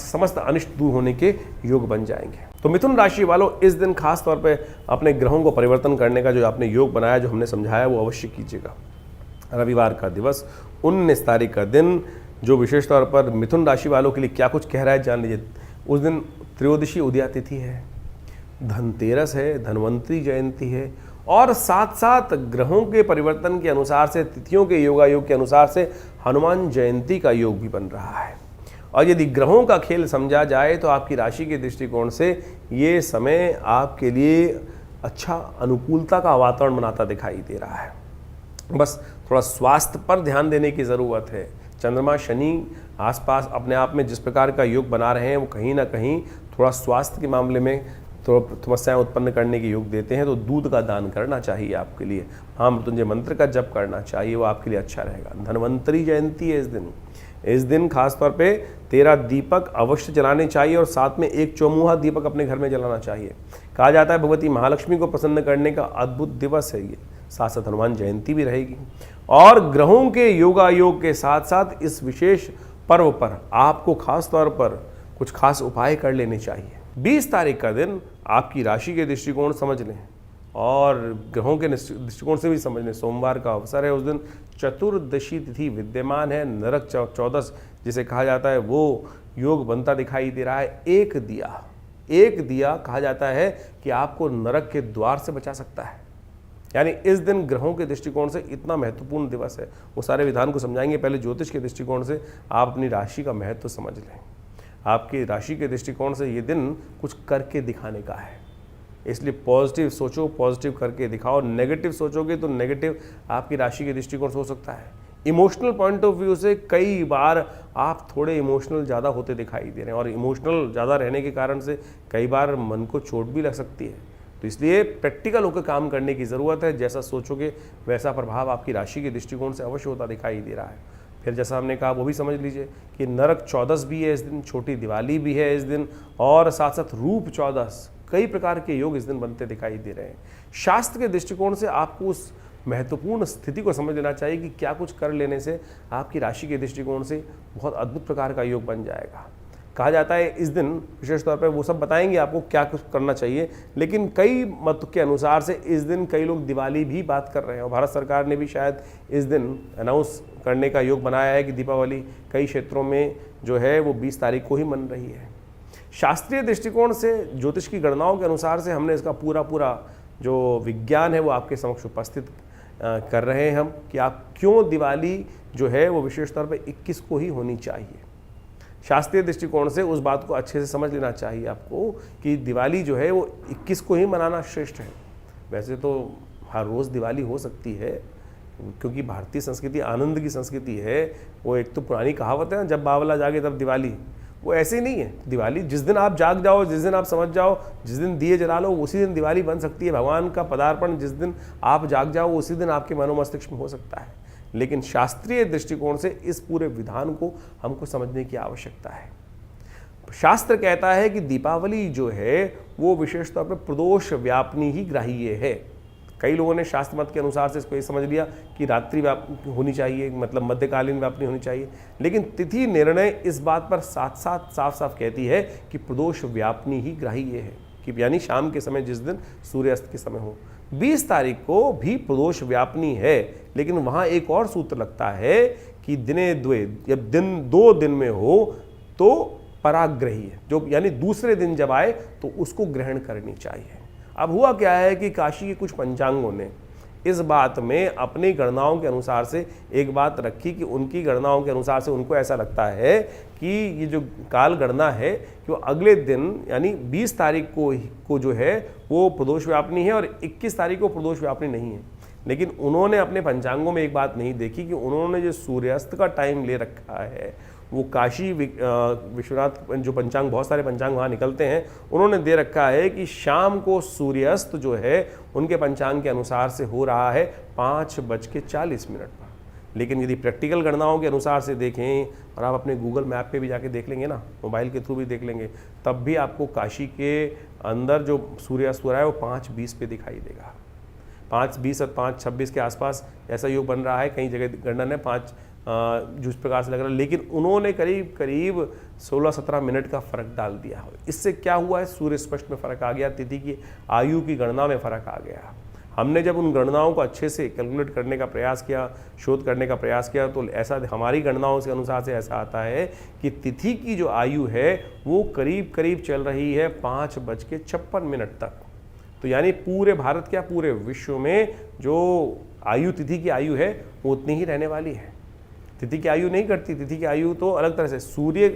समस्त अनिष्ट दूर होने के योग बन जाएंगे। तो मिथुन राशि वालों, इस दिन खास तौर पे अपने ग्रहों को परिवर्तन करने का जो आपने योग बनाया, जो हमने समझाया, वो अवश्य कीजिएगा। रविवार का दिवस 19 तारीख का दिन जो विशेष तौर पर मिथुन राशि वालों के लिए क्या कुछ कह रहा है जान लीजिए। उस दिन त्रयोदशी उदया तिथि है, धनतेरस है, धन्वंतरी जयंती है और साथ साथ ग्रहों के परिवर्तन के अनुसार से, तिथियों के योगायोग के अनुसार से हनुमान जयंती का योग भी बन रहा है। और यदि ग्रहों का खेल समझा जाए तो आपकी राशि के दृष्टिकोण से ये समय आपके लिए अच्छा अनुकूलता का वातावरण बनाता दिखाई दे रहा है। बस थोड़ा स्वास्थ्य पर ध्यान देने की ज़रूरत है। चंद्रमा शनि आसपास अपने आप में जिस प्रकार का योग बना रहे हैं वो कहीं ना कहीं थोड़ा स्वास्थ्य के मामले में तो समस्याएं उत्पन्न करने के योग देते हैं। तो दूध का दान करना चाहिए आपके लिए, महामृत्युंजय मंत्र का जप करना चाहिए, वो आपके लिए अच्छा रहेगा। धन्वंतरी जयंती है इस दिन खास तौर पे 13 दीपक अवश्य जलाने चाहिए और साथ में एक चौमुहा दीपक अपने घर में जलाना चाहिए। कहा जाता है भगवती महालक्ष्मी को प्रसन्न करने का अद्भुत दिवस है ये। साथ साथ हनुमान जयंती भी रहेगी और ग्रहों के योगायोग के साथ साथ इस विशेष पर्व पर आपको खास तौर पर कुछ खास उपाय कर लेने चाहिए। 20 तारीख का दिन आपकी राशि के दृष्टिकोण समझ लें और ग्रहों के दृष्टिकोण से भी समझ लें। सोमवार का अवसर है, उस दिन चतुर्दशी तिथि विद्यमान है। नरक चौदस जिसे कहा जाता है वो योग बनता दिखाई दे रहा है। एक दिया कहा जाता है कि आपको नरक के द्वार से बचा सकता है। यानी इस दिन ग्रहों के दृष्टिकोण से इतना महत्वपूर्ण दिवस है। वो सारे विधान को समझाएंगे। पहले ज्योतिष के दृष्टिकोण से आप अपनी राशि का महत्व समझ लें। आपकी राशि के दृष्टिकोण से ये दिन कुछ करके दिखाने का है, इसलिए पॉजिटिव सोचो, पॉजिटिव करके दिखाओ। नेगेटिव सोचोगे तो नेगेटिव आपकी राशि के दृष्टिकोण से हो सकता है। इमोशनल पॉइंट ऑफ व्यू से कई बार आप थोड़े इमोशनल ज़्यादा होते दिखाई दे रहे हैं और इमोशनल ज़्यादा रहने के कारण से कई बार मन को चोट भी लग सकती है। तो इसलिए प्रैक्टिकल होकर काम करने की ज़रूरत है। जैसा सोचोगे वैसा प्रभाव आपकी राशि के दृष्टिकोण से अवश्य होता दिखाई दे रहा है। फिर जैसा हमने कहा वो भी समझ लीजिए कि नरक चौदस भी है इस दिन, छोटी दिवाली भी है इस दिन और साथ साथ रूप चौदस, कई प्रकार के योग इस दिन बनते दिखाई दे रहे हैं। शास्त्र के दृष्टिकोण से आपको उस महत्वपूर्ण स्थिति को समझ लेना चाहिए कि क्या कुछ कर लेने से आपकी राशि के दृष्टिकोण से बहुत अद्भुत प्रकार का योग बन जाएगा। कहा जाता है इस दिन विशेष तौर पर वो सब बताएंगे आपको क्या कुछ करना चाहिए, लेकिन कई मत के अनुसार से इस दिन कई लोग दिवाली भी बात कर रहे हैं और भारत सरकार ने भी शायद इस दिन अनाउंस करने का योग बनाया है कि दीपावली कई क्षेत्रों में जो है वो 20 तारीख को ही मन रही है। शास्त्रीय दृष्टिकोण से ज्योतिष की गणनाओं के अनुसार से हमने इसका पूरा जो विज्ञान है वो आपके समक्ष उपस्थित कर रहे हैं हम कि आप क्यों दिवाली जो है वो विशेष तौर पर 21 को ही होनी चाहिए। शास्त्रीय दृष्टिकोण से उस बात को अच्छे से समझ लेना चाहिए आपको कि दिवाली जो है वो 21 को ही मनाना श्रेष्ठ है। वैसे तो हर रोज़ दिवाली हो सकती है क्योंकि भारतीय संस्कृति आनंद की संस्कृति है। वो एक तो पुरानी कहावत है ना, जब बावला जागे तब दिवाली, वो ऐसे ही नहीं है। दिवाली जिस दिन आप जाग जाओ, जिस दिन आप समझ जाओ, जिस दिन दिए जला लो, उसी दिन दिवाली बन सकती है। भगवान का पदार्पण जिस दिन आप जाग जाओ उसी दिन आपके मनोमस्तिष्क में हो सकता है। लेकिन शास्त्रीय दृष्टिकोण से इस पूरे विधान को हमको समझने की आवश्यकता है। शास्त्र कहता है कि दीपावली जो है वो विशेष तौर पर प्रदोष व्यापनी ही ग्राह्य है। कई लोगों ने शास्त्र मत के अनुसार से इसको ये समझ लिया कि रात्रि व्यापनी होनी चाहिए, मतलब मध्यकालीन व्यापनी होनी चाहिए, लेकिन तिथि निर्णय इस बात पर साथ साथ साफ साफ कहती है कि प्रदोष व्यापनी ही ग्राह्य है, कि यानी शाम के समय जिस दिन सूर्यास्त के समय हो। 20 तारीख को भी प्रदोष व्यापनी है, लेकिन वहाँ एक और सूत्र लगता है कि दिने द्वे, जब दिन 2 दिन में हो तो पराग्रही है, जो यानी दूसरे दिन जब आए तो उसको ग्रहण करनी चाहिए। अब हुआ क्या है कि काशी के कुछ पंचांगों ने इस बात में अपनी गणनाओं के अनुसार से एक बात रखी कि उनकी गणनाओं के अनुसार से उनको ऐसा लगता है कि ये जो काल गणना है कि वो अगले दिन यानी 20 तारीख को जो है वो प्रदोष व्यापनी है और 21 तारीख को प्रदोष व्यापनी नहीं है। लेकिन उन्होंने अपने पंचांगों में एक बात नहीं देखी कि उन्होंने जो सूर्यास्त का टाइम ले रखा है वो काशी विश्वनाथ जो पंचांग, बहुत सारे पंचांग वहाँ निकलते हैं, उन्होंने दे रखा है कि शाम को सूर्यास्त जो है उनके पंचांग के अनुसार से हो रहा है 5:40 पर। लेकिन यदि प्रैक्टिकल गणनाओं के अनुसार से देखें और आप अपने गूगल मैप पे भी जाके देख लेंगे ना, मोबाइल के थ्रू भी देख लेंगे, तब भी आपको काशी के अंदर जो सूर्यास्त हो रहा है वो 5:20 पे दिखाई देगा। 5:20 और 5:26 के आसपास ऐसा योग बन रहा है। कई जगह गणना है 5 जिस प्रकार से लग रहा है, लेकिन उन्होंने करीब 16-17 मिनट का फर्क डाल दिया है। इससे क्या हुआ है, सूर्य स्पष्ट में फर्क आ गया, तिथि की आयु की गणना में फर्क आ गया। हमने जब उन गणनाओं को अच्छे से कैलकुलेट करने का प्रयास किया, शोध करने का प्रयास किया, तो ऐसा हमारी गणनाओं के अनुसार से ऐसा आता है कि तिथि की जो आयु है वो करीब करीब चल रही है 5:56 तक। तो यानी पूरे भारत क्या पूरे विश्व में जो आयु तिथि की आयु है वो उतनी ही रहने वाली है। तिथि की आयु नहीं घटती, तिथि की आयु तो अलग तरह से, सूर्य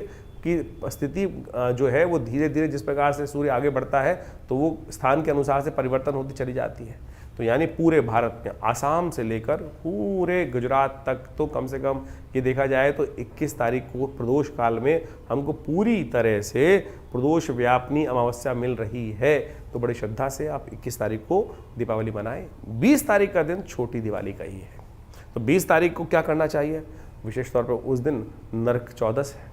की स्थिति जो है वो धीरे धीरे जिस प्रकार से सूर्य आगे बढ़ता है तो वो स्थान के अनुसार से परिवर्तन होती चली जाती है। तो यानी पूरे भारत में आसाम से लेकर पूरे गुजरात तक तो कम से कम ये देखा जाए तो 21 तारीख को प्रदोष काल में हमको पूरी तरह से प्रदोष व्यापनी अमावस्या मिल रही है। तो बड़ी श्रद्धा से आप 21 तारीख को दीपावली मनाएं। 20 तारीख का दिन छोटी दिवाली का ही है। तो 20 तारीख को क्या करना चाहिए? विशेष तौर पर उस दिन नरक चौदस है,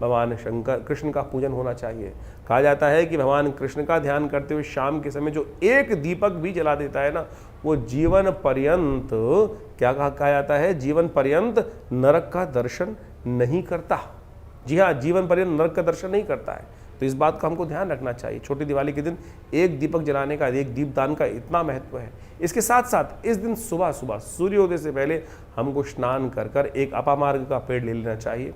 भगवान शंकर कृष्ण का पूजन होना चाहिए। कहा जाता है कि भगवान कृष्ण का ध्यान करते हुए शाम के समय जो एक दीपक भी जला देता है ना, वो जीवन पर्यंत, क्या कहा जाता है, जीवन पर्यंत नरक का दर्शन नहीं करता। जी हाँ, जीवन पर्यंत नरक का दर्शन नहीं करता है। तो इस बात का हमको ध्यान रखना चाहिए। छोटी दिवाली के दिन एक दीपक जलाने का, एक दीपदान का इतना महत्व है। इसके साथ साथ इस दिन सुबह सुबह सूर्योदय से पहले हमको स्नान कर कर एक अपामार्ग का पेड़ ले लेना चाहिए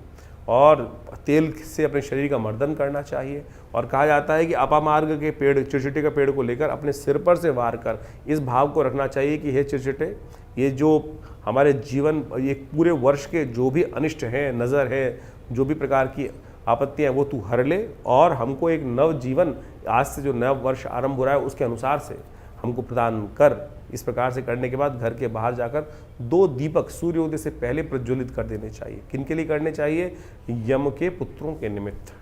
और तेल से अपने शरीर का मर्दन करना चाहिए। और कहा जाता है कि अपामार्ग के पेड़, चिरचिटे का पेड़ को लेकर अपने सिर पर से वार कर इस भाव को रखना चाहिए कि हे चिरचिटे, ये जो हमारे जीवन, ये पूरे वर्ष के जो भी अनिष्ट हैं, नज़र है, जो भी प्रकार की आपत्तियाँ हैं, वो तू हर ले और हमको एक नव जीवन, आज से जो नव वर्ष आरंभ हो रहा है उसके अनुसार से हमको प्रदान कर। इस प्रकार से करने के बाद घर के बाहर जाकर 2 दीपक सूर्योदय से पहले प्रज्वलित कर देने चाहिए। किनके लिए करने चाहिए? यम के पुत्रों के निमित्त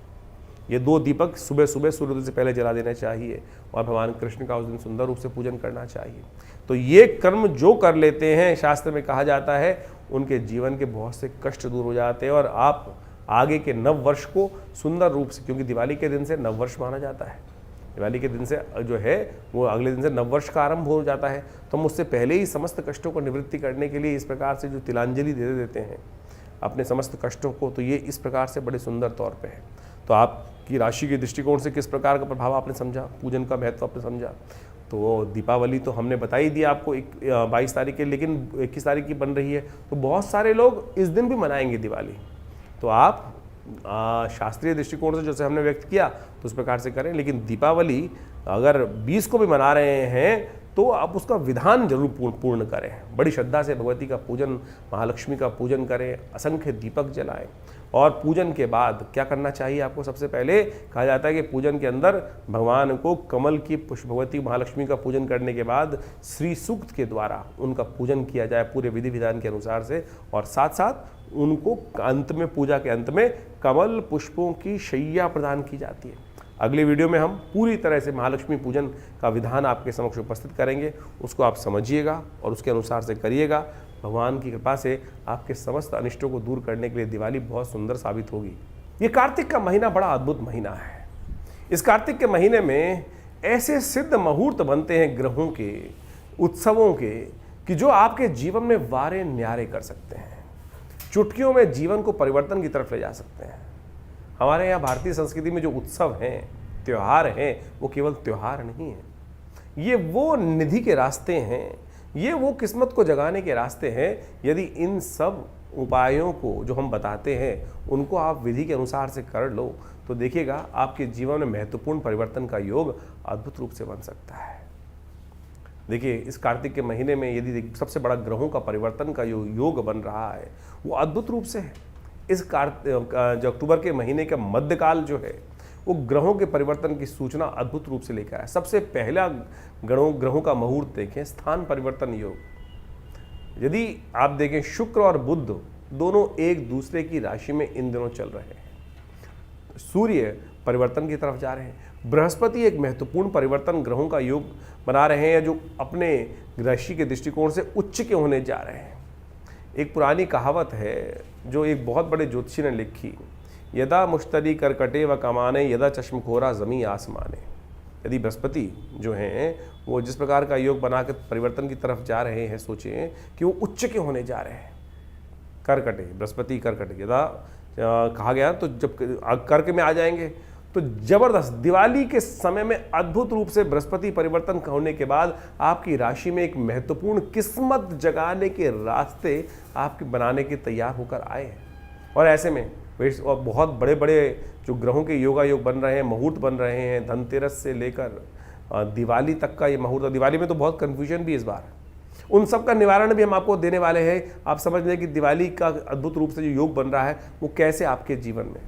ये 2 दीपक सुबह सुबह सूर्योदय से पहले जला देना चाहिए और भगवान कृष्ण का उस दिन सुंदर रूप से पूजन करना चाहिए। तो ये कर्म जो कर लेते हैं, शास्त्र में कहा जाता है, उनके जीवन के बहुत से कष्ट दूर हो जाते हैं और आप आगे के नव वर्ष को सुंदर रूप से, क्योंकि दिवाली के दिन से नव वर्ष माना जाता है, दिवाली के दिन से जो है वो अगले दिन से नव वर्ष का आरंभ हो जाता है। तो हम उससे पहले ही समस्त कष्टों को निवृत्ति करने के लिए इस प्रकार से जो तिलांजलि दे देते हैं अपने समस्त कष्टों को, तो ये इस प्रकार से बड़े सुंदर तौर पे है। तो आपकी राशि के दृष्टिकोण से किस प्रकार का प्रभाव आपने समझा, पूजन का महत्व आपने समझा। तो दीपावली तो हमने बता ही दिया आपको 22 तारीख के, लेकिन 21 तारीख की बन रही है तो बहुत सारे लोग इस दिन भी मनाएंगे दिवाली। तो आप शास्त्रीय दृष्टिकोण से जैसे हमने व्यक्त किया तो उस प्रकार से करें, लेकिन दीपावली अगर 20 को भी मना रहे हैं तो आप उसका विधान जरूर पूर्ण करें। बड़ी श्रद्धा से भगवती का पूजन, महालक्ष्मी का पूजन करें, असंख्य दीपक जलाएं। और पूजन के बाद क्या करना चाहिए आपको? सबसे पहले कहा जाता है कि पूजन के अंदर भगवान को कमल की पुष्प, भगवती महालक्ष्मी का पूजन करने के बाद श्री सूक्त के द्वारा उनका पूजन किया जाए पूरे विधि विधान के अनुसार से, और साथ साथ उनको अंत में, पूजा के अंत में कमल पुष्पों की शैया प्रदान की जाती है। अगले वीडियो में हम पूरी तरह से महालक्ष्मी पूजन का विधान आपके समक्ष उपस्थित करेंगे, उसको आप समझिएगा और उसके अनुसार से करिएगा। भगवान की कृपा से आपके समस्त अनिष्टों को दूर करने के लिए दिवाली बहुत सुंदर साबित होगी। ये कार्तिक का महीना बड़ा अद्भुत महीना है। इस कार्तिक के महीने में ऐसे सिद्ध मुहूर्त बनते हैं ग्रहों के, उत्सवों के, कि जो आपके जीवन में वारे न्यारे कर सकते हैं, चुटकियों में जीवन को परिवर्तन की तरफ ले जा सकते हैं। हमारे यहाँ भारतीय संस्कृति में जो उत्सव हैं, त्यौहार हैं, वो केवल त्यौहार नहीं है, ये वो निधि के रास्ते हैं, ये वो किस्मत को जगाने के रास्ते हैं। यदि इन सब उपायों को जो हम बताते हैं उनको आप विधि के अनुसार से कर लो तो देखिएगा आपके जीवन में महत्वपूर्ण परिवर्तन का योग अद्भुत रूप से बन सकता है। देखिए, इस कार्तिक के महीने में यदि सबसे बड़ा ग्रहों का परिवर्तन का योग बन रहा है वो अद्भुत रूप से है। इस जो अक्टूबर के महीने का मध्यकाल जो है वो ग्रहों के परिवर्तन की सूचना अद्भुत रूप से लेकर आया। सबसे पहला ग्रहों का मुहूर्त देखें, स्थान परिवर्तन योग। यदि आप देखें, शुक्र और बुध दोनों एक दूसरे की राशि में इन दिनों चल रहे हैं। सूर्य परिवर्तन की तरफ जा रहे हैं। बृहस्पति एक महत्वपूर्ण परिवर्तन ग्रहों का योग बना रहे हैं जो अपने राशि के दृष्टिकोण से उच्च के होने जा रहे हैं। एक पुरानी कहावत है जो एक बहुत बड़े ज्योतिषी ने लिखी, यदा मुश्तरी करकटे व कमाने, यदा चश्मखोरा जमी आसमाने। यदि बृहस्पति जो हैं वो जिस प्रकार का योग बनाकर परिवर्तन की तरफ जा रहे हैं, सोचें कि वो उच्च के होने जा रहे हैं। कर्कटे, बृहस्पति कर्कटे, यदा कहा गया तो जब कर्क में आ जाएंगे तो जबरदस्त दिवाली के समय में अद्भुत रूप से बृहस्पति परिवर्तन होने के बाद आपकी राशि में एक महत्वपूर्ण किस्मत जगाने के रास्ते आपके बनाने के तैयार होकर आए हैं। और ऐसे में बहुत बड़े बड़े जो ग्रहों के योगा योग बन रहे हैं, मुहूर्त बन रहे हैं, धनतेरस से लेकर दिवाली तक का ये मुहूर्त। दिवाली में तो बहुत कन्फ्यूजन भी इस बार, उन सब का निवारण भी हम आपको देने वाले हैं। आप समझ लें कि दिवाली का अद्भुत रूप से जो योग बन रहा है वो कैसे आपके जीवन में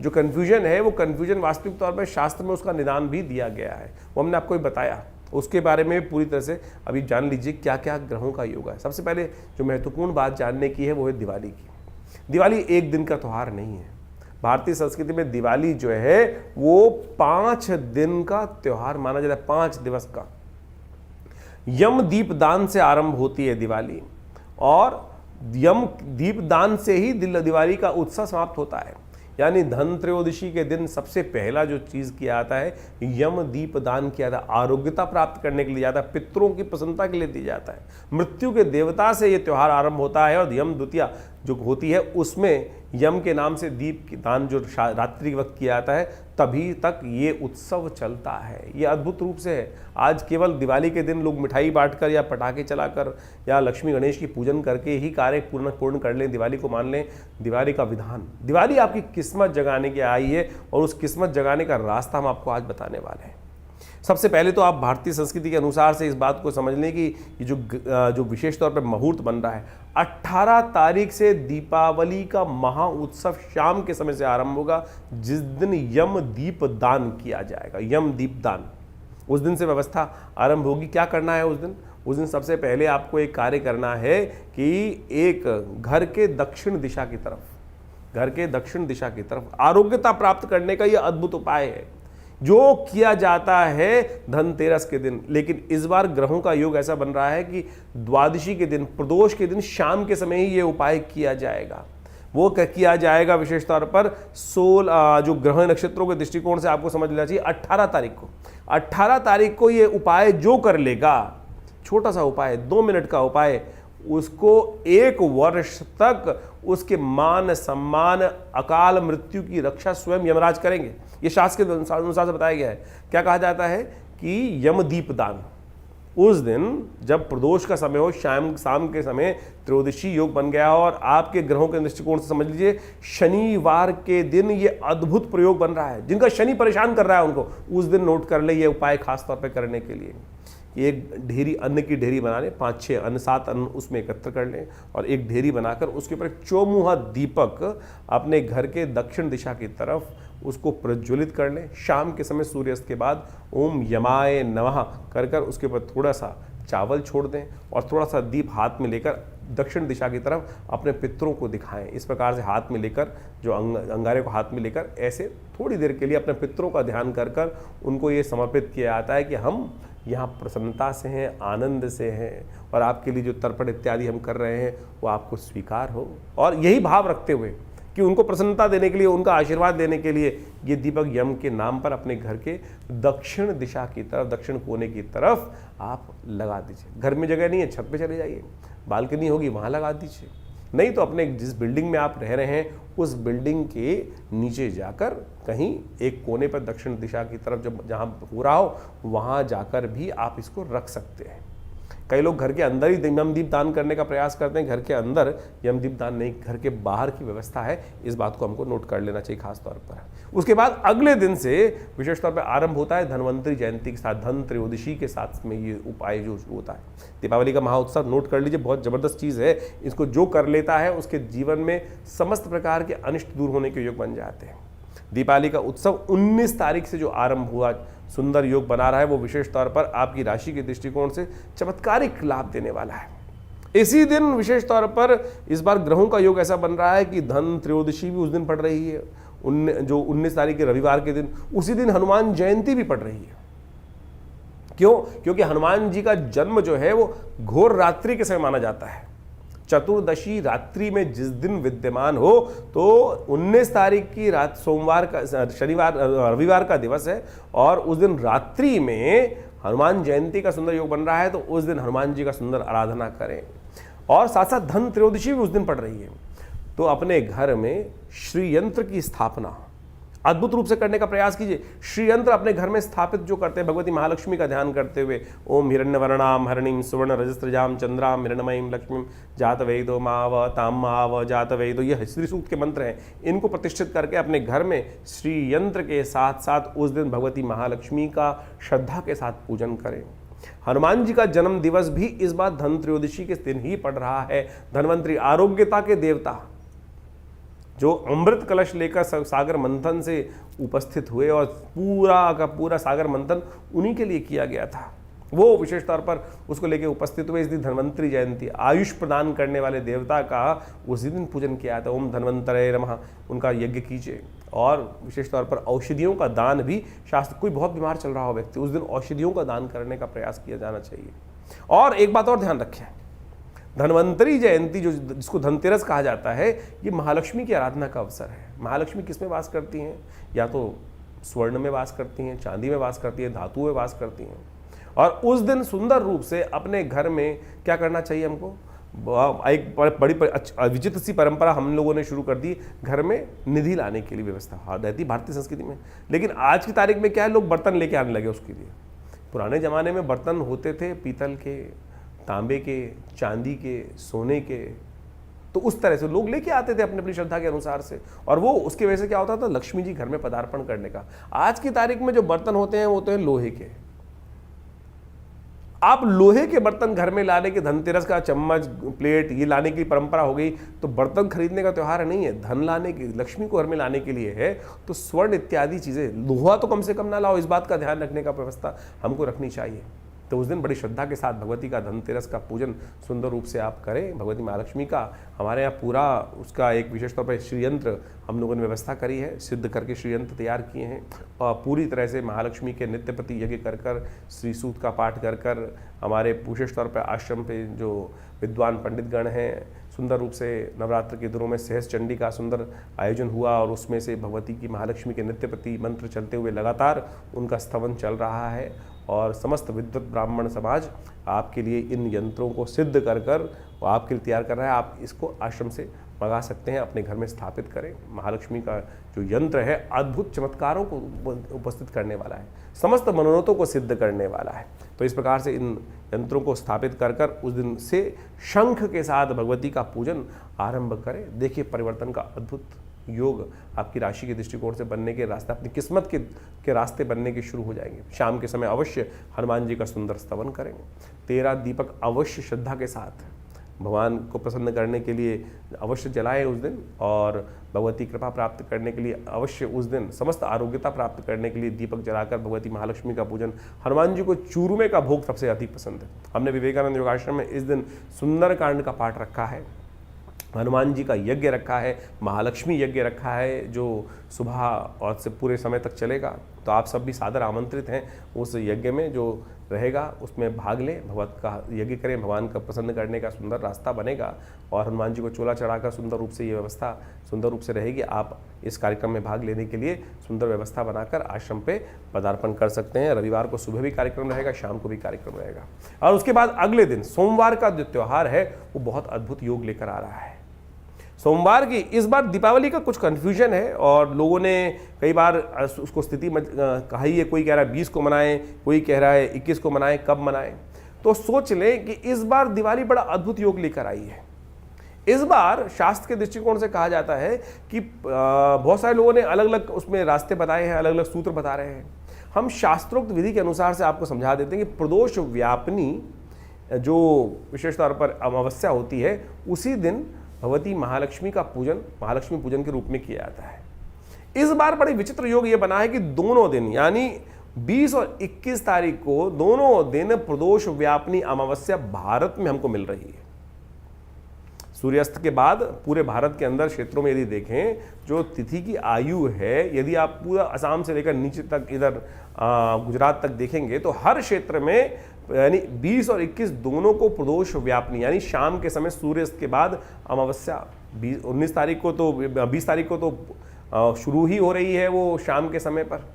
जो कन्फ्यूजन है, वो कन्फ्यूजन वास्तविक तौर पर शास्त्र में उसका निदान भी दिया गया है, वो हमने आपको बताया। उसके बारे में पूरी तरह से अभी जान लीजिए क्या क्या ग्रहों का योग है। सबसे पहले जो महत्वपूर्ण बात जानने की है वो है दिवाली की। दिवाली एक दिन का त्यौहार नहीं है। भारतीय संस्कृति में दिवाली जो है वो 5 दिन का त्यौहार माना जाता है, 5 दिवस का। यम दीपदान से आरंभ होती है दिवाली, और यम दीपदान से ही दिवाली का उत्सव समाप्त होता है। यानी धन त्रयोदशी के दिन सबसे पहला जो चीज़ किया जाता है, यम दीपदान किया जाता है। आरोग्यता प्राप्त करने के लिए जाता है, पितरों की प्रसन्नता के लिए दिया जाता है। मृत्यु के देवता से ये त्यौहार आरंभ होता है, और यम द्वितीया जो होती है उसमें यम के नाम से दीप की दान जो रात्रि के वक्त किया जाता है, तभी तक ये उत्सव चलता है। ये अद्भुत रूप से है। आज केवल दिवाली के दिन लोग मिठाई बांटकर या पटाखे चलाकर या लक्ष्मी गणेश की पूजन करके ही कार्य पूर्ण कर लें, दिवाली को मान लें। दिवाली का विधान, दिवाली आपकी किस्मत जगाने की आई है, और उस किस्मत जगाने का रास्ता हम आपको आज बताने वाले हैं। सबसे पहले तो आप भारतीय संस्कृति के अनुसार से इस बात को समझ लें कि ये जो विशेष तौर पर मुहूर्त बन रहा है, 18 तारीख से दीपावली का महा उत्सव शाम के समय से आरंभ होगा, जिस दिन यम दीपदान किया जाएगा। यम दीपदान, उस दिन से व्यवस्था आरंभ होगी। क्या करना है उस दिन? उस दिन सबसे पहले आपको एक कार्य करना है कि एक घर के दक्षिण दिशा की तरफ आरोग्यता प्राप्त करने का यह अद्भुत उपाय है जो किया जाता है धनतेरस के दिन। लेकिन इस बार ग्रहों का योग ऐसा बन रहा है कि द्वादशी के दिन, प्रदोष के दिन शाम के समय ही ये उपाय किया जाएगा। वो किया जाएगा विशेष तौर पर 16 जो ग्रह नक्षत्रों के दृष्टिकोण से आपको समझ लेना चाहिए। 18 तारीख को ये उपाय जो कर लेगा, छोटा सा उपाय, 2 मिनट का उपाय, उसको 1 वर्ष तक उसके मान सम्मान अकाल मृत्यु की रक्षा स्वयं यमराज करेंगे। ये शास्त्र के अनुसार से बताया गया है। क्या कहा जाता है कि यम दीपदान, उस दिन जब प्रदोष का समय हो, शाम के समय त्रयोदशी योग बन गया, और आपके ग्रहों के दृष्टिकोण से समझ लीजिए शनिवार के दिन ये अद्भुत प्रयोग बन रहा है। जिनका शनि परेशान कर रहा है उनको उस दिन नोट कर ले ये उपाय खास तौर पर करने के लिए। एक ढेरी, अन्न की ढेरी बना लें, 5-6 अन्न, 7 अन्न उसमें एकत्र कर लें, और एक ढेरी बनाकर उसके ऊपर एक चौमुहा दीपक अपने घर के दक्षिण दिशा की तरफ उसको प्रज्वलित कर लें। शाम के समय सूर्यास्त के बाद ओम यमाय नमः कर उसके ऊपर थोड़ा सा चावल छोड़ दें, और थोड़ा सा दीप हाथ में लेकर दक्षिण दिशा की तरफ अपने पितरों को दिखाएं। इस प्रकार से हाथ में लेकर, जो अंगारे को हाथ में लेकर, ऐसे थोड़ी देर के लिए अपने पितरों का ध्यान कर उनको ये समर्पित किया जाता है कि हम यहाँ प्रसन्नता से हैं, आनंद से हैं, और आपके लिए जो तर्पण इत्यादि हम कर रहे हैं वो आपको स्वीकार हो। और यही भाव रखते हुए कि उनको प्रसन्नता देने के लिए, उनका आशीर्वाद देने के लिए ये दीपक यम के नाम पर अपने घर के दक्षिण दिशा की तरफ, दक्षिण कोने की तरफ आप लगा दीजिए। घर में जगह नहीं है, छत पे चले जाइए, बालकनी होगी वहाँ लगा दीजिए। नहीं तो अपने जिस बिल्डिंग में आप रह रहे हैं उस बिल्डिंग के नीचे जाकर कहीं एक कोने पर दक्षिण दिशा की तरफ जहाँ हो रहा हो वहाँ जाकर भी आप इसको रख सकते हैं। कई लोग घर के अंदर ही यमदीप दान करने का प्रयास करते हैं। घर के अंदर यमदीप दान नहीं, घर के बाहर की व्यवस्था है। इस बात को हमको नोट कर लेना चाहिए खास तौर पर। उसके बाद अगले दिन से विशेष तौर पर आरंभ होता है धनवंतरी जयंती के साथ, धन त्रयोदशी के साथ में ये उपाय जो होता है। दीपावली का महाउत्सव नोट कर लीजिए, बहुत जबरदस्त चीज़ है। इसको जो कर लेता है उसके जीवन में समस्त प्रकार के अनिष्ट दूर होने के योग बन जाते हैं। दीपावली का उत्सव 19 तारीख से जो आरंभ हुआ, सुंदर योग बना रहा है, वो विशेष तौर पर आपकी राशि के दृष्टिकोण से चमत्कारिक लाभ देने वाला है। इसी दिन विशेष तौर पर इस बार ग्रहों का योग ऐसा बन रहा है कि धन त्रयोदशी भी उस दिन पड़ रही है, जो 19 तारीख के रविवार के दिन। उसी दिन हनुमान जयंती भी पड़ रही है। क्यों? क्योंकि हनुमान जी का जन्म जो है वो घोर रात्रि के समय माना जाता है। चतुर्दशी रात्रि में जिस दिन विद्यमान हो, तो 19 तारीख की रात, सोमवार का, रविवार का दिवस है, और उस दिन रात्रि में हनुमान जयंती का सुंदर योग बन रहा है। तो उस दिन हनुमान जी का सुंदर आराधना करें, और साथ साथ धन त्रयोदशी भी उस दिन पड़ रही है। तो अपने घर में श्री यंत्र की स्थापना अद्भुत रूप से करने का प्रयास कीजिए। श्री यंत्र अपने घर में स्थापित जो करते हैं भगवती महालक्ष्मी का ध्यान करते हुए, ओम हिरण्यवर्णाम हरणीम सुवर्ण रजस्त्रजाम चंद्राम हिरण्मयीम लक्ष्मीम जातवेदो माव ताम माव जातवेदो, ये श्री सूक्त के मंत्र हैं। इनको प्रतिष्ठित करके अपने घर में श्री यंत्र के साथ साथ उस दिन भगवती महालक्ष्मी का श्रद्धा के साथ पूजन करें। हनुमान जी का जन्म दिवस भी इस बार धन त्रयोदशी के दिन ही पड़ रहा है। धन्वंतरी आरोग्यता के देवता जो अमृत कलश लेकर सागर मंथन से उपस्थित हुए और पूरा का पूरा सागर मंथन उन्हीं के लिए किया गया था, वो विशेष तौर पर उसको लेके उपस्थित हुए। इस दिन धन्वंतरी जयंती, आयुष प्रदान करने वाले देवता का उसी दिन पूजन किया था। ओम धन्वंतरे नमः, उनका यज्ञ कीजिए। और विशेष तौर पर औषधियों का दान भी शास्त्र, कोई बहुत बीमार चल रहा हो व्यक्ति, उस दिन औषधियों का दान करने का प्रयास किया जाना चाहिए। और एक बात और ध्यान रखें, धन्वंतरी जयंती जो जिसको धनतेरस कहा जाता है, ये महालक्ष्मी की आराधना का अवसर है। महालक्ष्मी किस में वास करती हैं? या तो स्वर्ण में वास करती हैं, चांदी में वास करती हैं, धातु में वास करती हैं। और उस दिन सुंदर रूप से अपने घर में क्या करना चाहिए हमको? एक बड़ी विचित्र सी परंपरा हम लोगों ने शुरू कर दी, घर में निधि लाने के लिए व्यवस्था रहती भारतीय संस्कृति में। लेकिन आज की तारीख में क्या है, लोग बर्तन लेके आने लगे उसके लिए। पुराने ज़माने में बर्तन होते थे पीतल के, तांबे के, चांदी के, सोने के, तो उस तरह से लोग लेके आते थे अपनी अपनी श्रद्धा के अनुसार से। और वो उसकी वजह से क्या होता था, लक्ष्मी जी घर में पदार्पण करने का। आज की तारीख में जो बर्तन होते हैं वो तो है लोहे के। आप लोहे के बर्तन घर में लाने के, धनतेरस का चम्मच प्लेट ये लाने की परंपरा हो गई, तो बर्तन खरीदने का त्यौहार नहीं है, धन लाने की, लक्ष्मी को घर में लाने के लिए है। तो स्वर्ण इत्यादि चीजें, लोहा तो कम से कम ना लाओ, इस बात का ध्यान रखने का व्यवस्था हमको रखनी चाहिए। तो उस दिन बड़ी श्रद्धा के साथ भगवती का धनतेरस का पूजन सुंदर रूप से आप करें। भगवती महालक्ष्मी का हमारे यहाँ पूरा उसका एक विशेष तौर पर श्रीयंत्र हम लोगों ने व्यवस्था करी है, सिद्ध करके श्रीयंत्र तैयार किए हैं। और पूरी तरह से महालक्ष्मी के नित्य प्रति यज्ञ कर कर, श्री सूक्त का पाठ कर कर, हमारे विशेष तौर पर आश्रम पे जो विद्वान पंडितगण हैं, सुंदर रूप से नवरात्र के दिनों में सहस चंडी का सुंदर आयोजन हुआ और उसमें से भगवती की महालक्ष्मी के नित्य प्रति मंत्र चलते हुए लगातार उनका स्तवन चल रहा है। और समस्त विद्वत ब्राह्मण समाज आपके लिए इन यंत्रों को सिद्ध कर कर आपके लिए तैयार कर रहा है। आप इसको आश्रम से मंगा सकते हैं, अपने घर में स्थापित करें। महालक्ष्मी का जो यंत्र है अद्भुत चमत्कारों को उपस्थित करने वाला है, समस्त मनोरथों को सिद्ध करने वाला है। तो इस प्रकार से इन यंत्रों को स्थापित कर कर उस दिन से शंख के साथ भगवती का पूजन आरंभ करें। देखिए परिवर्तन का अद्भुत योग आपकी राशि के दृष्टिकोण से बनने के रास्ते, अपनी किस्मत के रास्ते बनने के शुरू हो जाएंगे। शाम के समय अवश्य हनुमान जी का सुंदर स्तवन करेंगे। 13 दीपक अवश्य श्रद्धा के साथ भगवान को प्रसन्न करने के लिए अवश्य जलाएं उस दिन, और भगवती कृपा प्राप्त करने के लिए अवश्य उस दिन समस्त आरोग्यता प्राप्त करने के लिए दीपक जलाकर भगवती महालक्ष्मी का पूजन। हनुमान जी को चूरमे का भोग सबसे अधिक पसंद है। हमने विवेकानंद योगाश्रम में इस दिन सुंदर कांड का पाठ रखा है, हनुमान जी का यज्ञ रखा है, महालक्ष्मी यज्ञ रखा है, जो सुबह और से पूरे समय तक चलेगा। तो आप सब भी सादर आमंत्रित हैं उस यज्ञ में, जो रहेगा उसमें भाग लें, भगवत का यज्ञ करें, भगवान का प्रसन्न करने का सुंदर रास्ता बनेगा। और हनुमान जी को चोला चढ़ाकर सुंदर रूप से ये व्यवस्था सुंदर रूप से रहेगी। आप इस कार्यक्रम में भाग लेने के लिए सुंदर व्यवस्था बनाकर आश्रम पे पदार्पण कर सकते हैं। रविवार को सुबह भी कार्यक्रम रहेगा, शाम को भी कार्यक्रम रहेगा। और उसके बाद अगले दिन सोमवार का जो त्यौहार है वो बहुत अद्भुत योग लेकर आ रहा है। सोमवार की इस बार दीपावली का कुछ कन्फ्यूजन है और लोगों ने कई बार उसको स्थिति कही है, कोई कह रहा है 20 को मनाएं, कोई कह रहा है 21 को मनाएं, कब मनाएं। तो सोच लें कि इस बार दिवाली बड़ा अद्भुत योग लेकर आई है। इस बार शास्त्र के दृष्टिकोण से कहा जाता है कि बहुत सारे लोगों ने अलग अलग उसमें रास्ते बताए हैं, अलग अलग सूत्र बता रहे हैं। हम शास्त्रोक्त विधि के अनुसार से आपको समझा देते हैं कि प्रदोष व्यापनी जो विशेष तौर पर अमावस्या होती है, उसी दिन भगवती महालक्ष्मी का पूजन महालक्ष्मी पूजन के रूप में किया जाता है। इस बार बड़ी विचित्र योग ये बना है कि दोनों दिन यानी 20 और 21 तारीख को दोनों दिन प्रदोष व्यापनी अमावस्या भारत में हमको मिल रही है। सूर्यास्त के बाद पूरे भारत के अंदर क्षेत्रों में यदि देखें, जो तिथि की आयु है, यदि आप पूरा असम से लेकर नीचे तक इधर गुजरात तक देखेंगे तो हर क्षेत्र में यानी 20 और 21 दोनों को प्रदोष व्यापनी यानी शाम के समय सूर्यास्त के बाद अमावस्या 19 तारीख को तो 20 तारीख को तो शुरू ही हो रही है वो शाम के समय पर,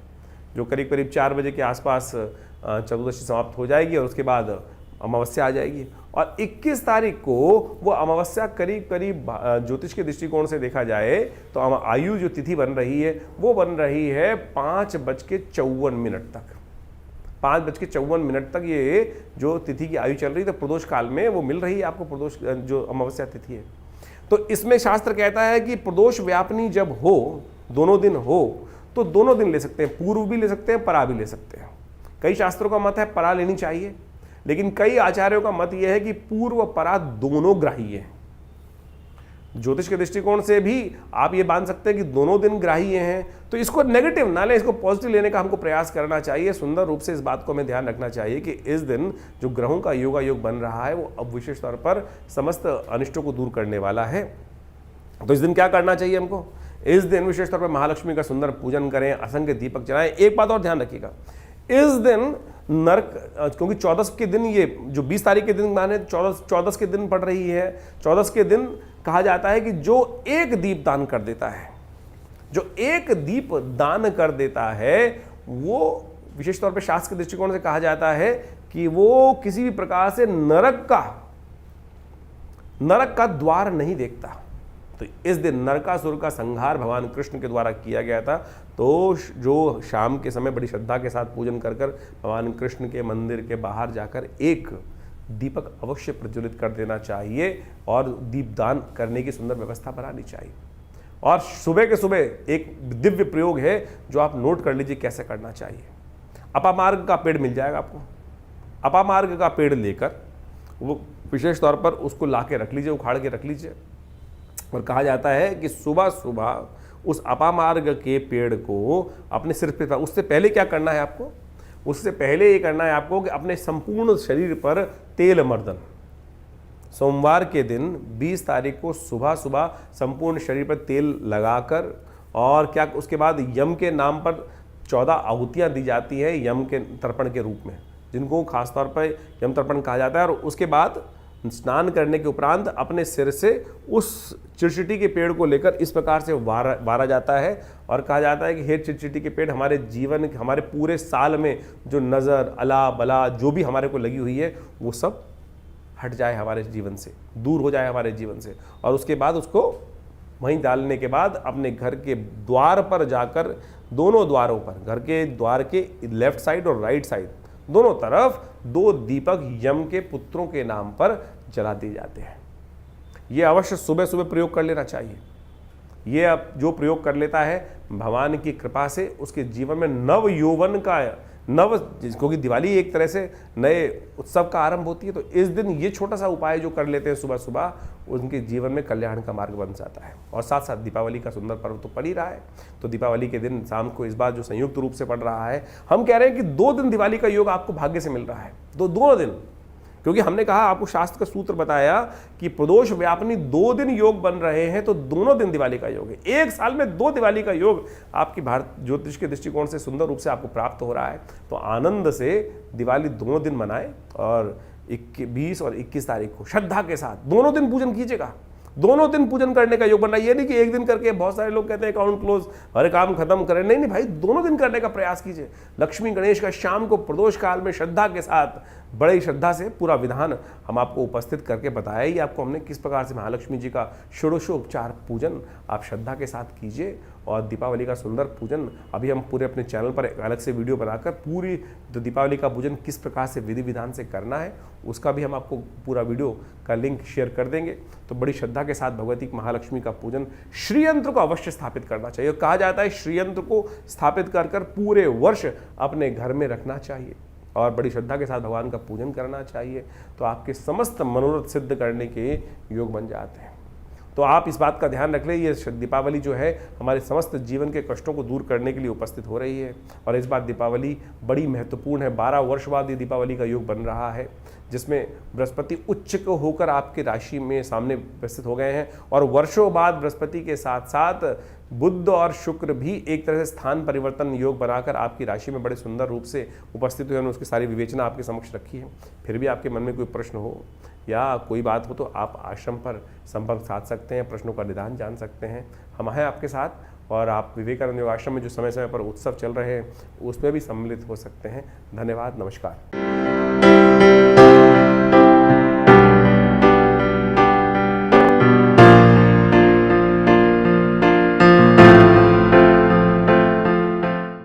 जो करीब करीब 4 बजे के आसपास चतुर्दशी समाप्त हो जाएगी और उसके बाद अमावस्या आ जाएगी। और 21 तारीख को वो अमावस्या करीब करीब ज्योतिष के दृष्टिकोण से देखा जाए तो आयु जो तिथि बन रही है वो बन रही है 5:54 तक। 5:54 तक ये जो तिथि की आयु चल रही है, तो प्रदोष काल में वो मिल रही है आपको, प्रदोष जो अमावस्या तिथि है। तो इसमें शास्त्र कहता है कि प्रदोष व्यापनी जब हो, दोनों दिन हो, तो दोनों दिन ले सकते हैं, पूर्व भी ले सकते हैं, परा भी ले सकते हैं। कई शास्त्रों का मत है परा लेनी चाहिए, लेकिन कई आचार्यों का मत यह है कि पूर्व परा दोनों ग्राह्य है। ज्योतिष के दृष्टिकोण से भी आप ये मान सकते हैं कि दोनों दिन ग्राह्य हैं, तो इसको नेगेटिव ना लें, इसको पॉजिटिव लेने का हमको प्रयास करना चाहिए। सुंदर रूप से इस बात को हमें ध्यान रखना चाहिए कि इस दिन जो ग्रहों का योगा योग बन रहा है वो अब विशेष तौर पर समस्त अनिष्टों को दूर करने वाला है। तो इस दिन क्या करना चाहिए हमको? इस दिन विशेष तौर पर महालक्ष्मी का सुंदर पूजन करें, असंख्य दीपक जलाएं। एक बात और ध्यान रखिएगा, इस दिन नरक, क्योंकि 14 के दिन, ये जो 20 तारीख के दिन माने 14 के दिन पड़ रही है, 14 के दिन कहा जाता है कि जो एक दीप दान कर देता है, जो एक दीप दान कर देता है, वो विशेष तौर पे शास्त्र के दृष्टिकोण से कहा जाता है कि वो किसी भी प्रकार से नरक का द्वार नहीं देखता। तो इस दिन नरकासुर का संहार भगवान कृष्ण के द्वारा किया गया था। तो जो शाम के समय बड़ी श्रद्धा के साथ पूजन कर भगवान कृष्ण के मंदिर के बाहर जाकर एक दीपक अवश्य प्रज्वलित कर देना चाहिए और दीपदान करने की सुंदर व्यवस्था बनानी चाहिए। और सुबह के सुबह एक दिव्य प्रयोग है जो आप नोट कर लीजिए कैसे करना चाहिए। अपामार्ग का पेड़ मिल जाएगा आपको, अपामार्ग का पेड़ लेकर वो विशेष तौर पर उसको ला के रख लीजिए, उखाड़ के रख लीजिए। और कहा जाता है कि सुबह सुबह उस अपामार्ग के पेड़ को अपने सिर पे, उससे पहले क्या करना है आपको? उससे पहले ये करना है आपको कि अपने संपूर्ण शरीर पर तेल मर्दन, सोमवार के दिन 20 तारीख को सुबह सुबह संपूर्ण शरीर पर तेल लगाकर, और क्या उसके बाद यम के नाम पर 14 आहुतियाँ दी जाती है यम के तर्पण के रूप में, जिनको खासतौर पर यम तर्पण कहा जाता है। और उसके बाद स्नान करने के उपरांत अपने सिर से उस चिरचिटी के पेड़ को लेकर इस प्रकार से वारा जाता है और कहा जाता है कि हे चिरचिटी के पेड़, हमारे जीवन, हमारे पूरे साल में जो नज़र, अला बला जो भी हमारे को लगी हुई है वो सब हट जाए हमारे जीवन से, दूर हो जाए हमारे जीवन से। और उसके बाद उसको वहीं डालने के बाद अपने घर के द्वार पर जाकर, दोनों द्वारों पर, घर के द्वार के लेफ्ट साइड और राइट साइड दोनों तरफ 2 दीपक यम के पुत्रों के नाम पर जला दिए जाते हैं। ये अवश्य सुबह सुबह प्रयोग कर लेना चाहिए। ये अब जो प्रयोग कर लेता है भगवान की कृपा से उसके जीवन में नव यौवन का क्योंकि दिवाली एक तरह से नए उत्सव का आरंभ होती है, तो इस दिन ये छोटा सा उपाय जो कर लेते हैं सुबह सुबह, उनके जीवन में कल्याण का मार्ग बन जाता है। और साथ साथ दीपावली का सुंदर पर्व तो पड़ ही रहा है, तो दीपावली के दिन शाम को इस बार जो संयुक्त रूप से पड़ रहा है, हम कह रहे हैं कि 2 दिन दिवाली का योग आपको भाग्य से मिल रहा है, दोनों दिन। क्योंकि हमने कहा, आपको शास्त्र का सूत्र बताया कि प्रदोष व्यापनी 2 दिन योग बन रहे हैं, तो दोनों दिन दिवाली का योग है। एक साल में 2 दिवाली का योग आपकी भारत ज्योतिष के दृष्टिकोण से सुंदर रूप से आपको प्राप्त हो रहा है। तो आनंद से दिवाली दोनों दिन मनाएं और 20 और 21 तारीख को श्रद्धा के साथ दोनों दिन पूजन कीजिएगा। दोनों दिन पूजन करने का योग बन रहा है। ये नहीं कि एक दिन करके, बहुत सारे लोग कहते हैं अकाउंट क्लोज, हर काम खत्म करें। नहीं भाई, दोनों दिन करने का प्रयास कीजिए। लक्ष्मी गणेश का शाम को प्रदोष काल में श्रद्धा के साथ, बड़ी श्रद्धा से पूरा विधान हम आपको उपस्थित करके बताया ही आपको हमने किस प्रकार से महालक्ष्मी जी का षोडशोपचार पूजन आप श्रद्धा के साथ कीजिए। और दीपावली का सुंदर पूजन अभी हम पूरे अपने चैनल पर एक अलग से वीडियो बनाकर पूरी जो दीपावली का पूजन किस प्रकार से विधि विधान से करना है उसका भी हम आपको पूरा वीडियो का लिंक शेयर कर देंगे। तो बड़ी श्रद्धा के साथ भगवती महालक्ष्मी का पूजन, श्रीयंत्र को अवश्य स्थापित करना चाहिए। कहा जाता है श्रीयंत्र को स्थापित कर पूरे वर्ष अपने घर में रखना चाहिए और बड़ी श्रद्धा के साथ भगवान का पूजन करना चाहिए। तो आपके समस्त मनोरथ सिद्ध करने के योग बन जाते हैं। तो आप इस बात का ध्यान रख लें, ये दीपावली जो है हमारे समस्त जीवन के कष्टों को दूर करने के लिए उपस्थित हो रही है। और इस बार दीपावली बड़ी महत्वपूर्ण है। 12 वर्ष बाद ये दीपावली का योग बन रहा है, जिसमें बृहस्पति उच्च को होकर आपके राशि में सामने उपस्थित हो गए हैं। और वर्षों बाद बृहस्पति के साथ साथ बुध और शुक्र भी एक तरह से स्थान परिवर्तन योग बनाकर आपकी राशि में बड़े सुंदर रूप से उपस्थित हुए हैं। उसकी सारी विवेचना आपके समक्ष रखी है। फिर भी आपके मन में कोई प्रश्न हो या कोई बात हो तो आप आश्रम पर संपर्क साध सकते हैं, प्रश्नों का निदान जान सकते हैं। हम हैं आपके साथ। और आप विवेकानंद योग आश्रम में जो समय समय पर उत्सव चल रहे हैं उसमें भी सम्मिलित हो सकते हैं। धन्यवाद, नमस्कार।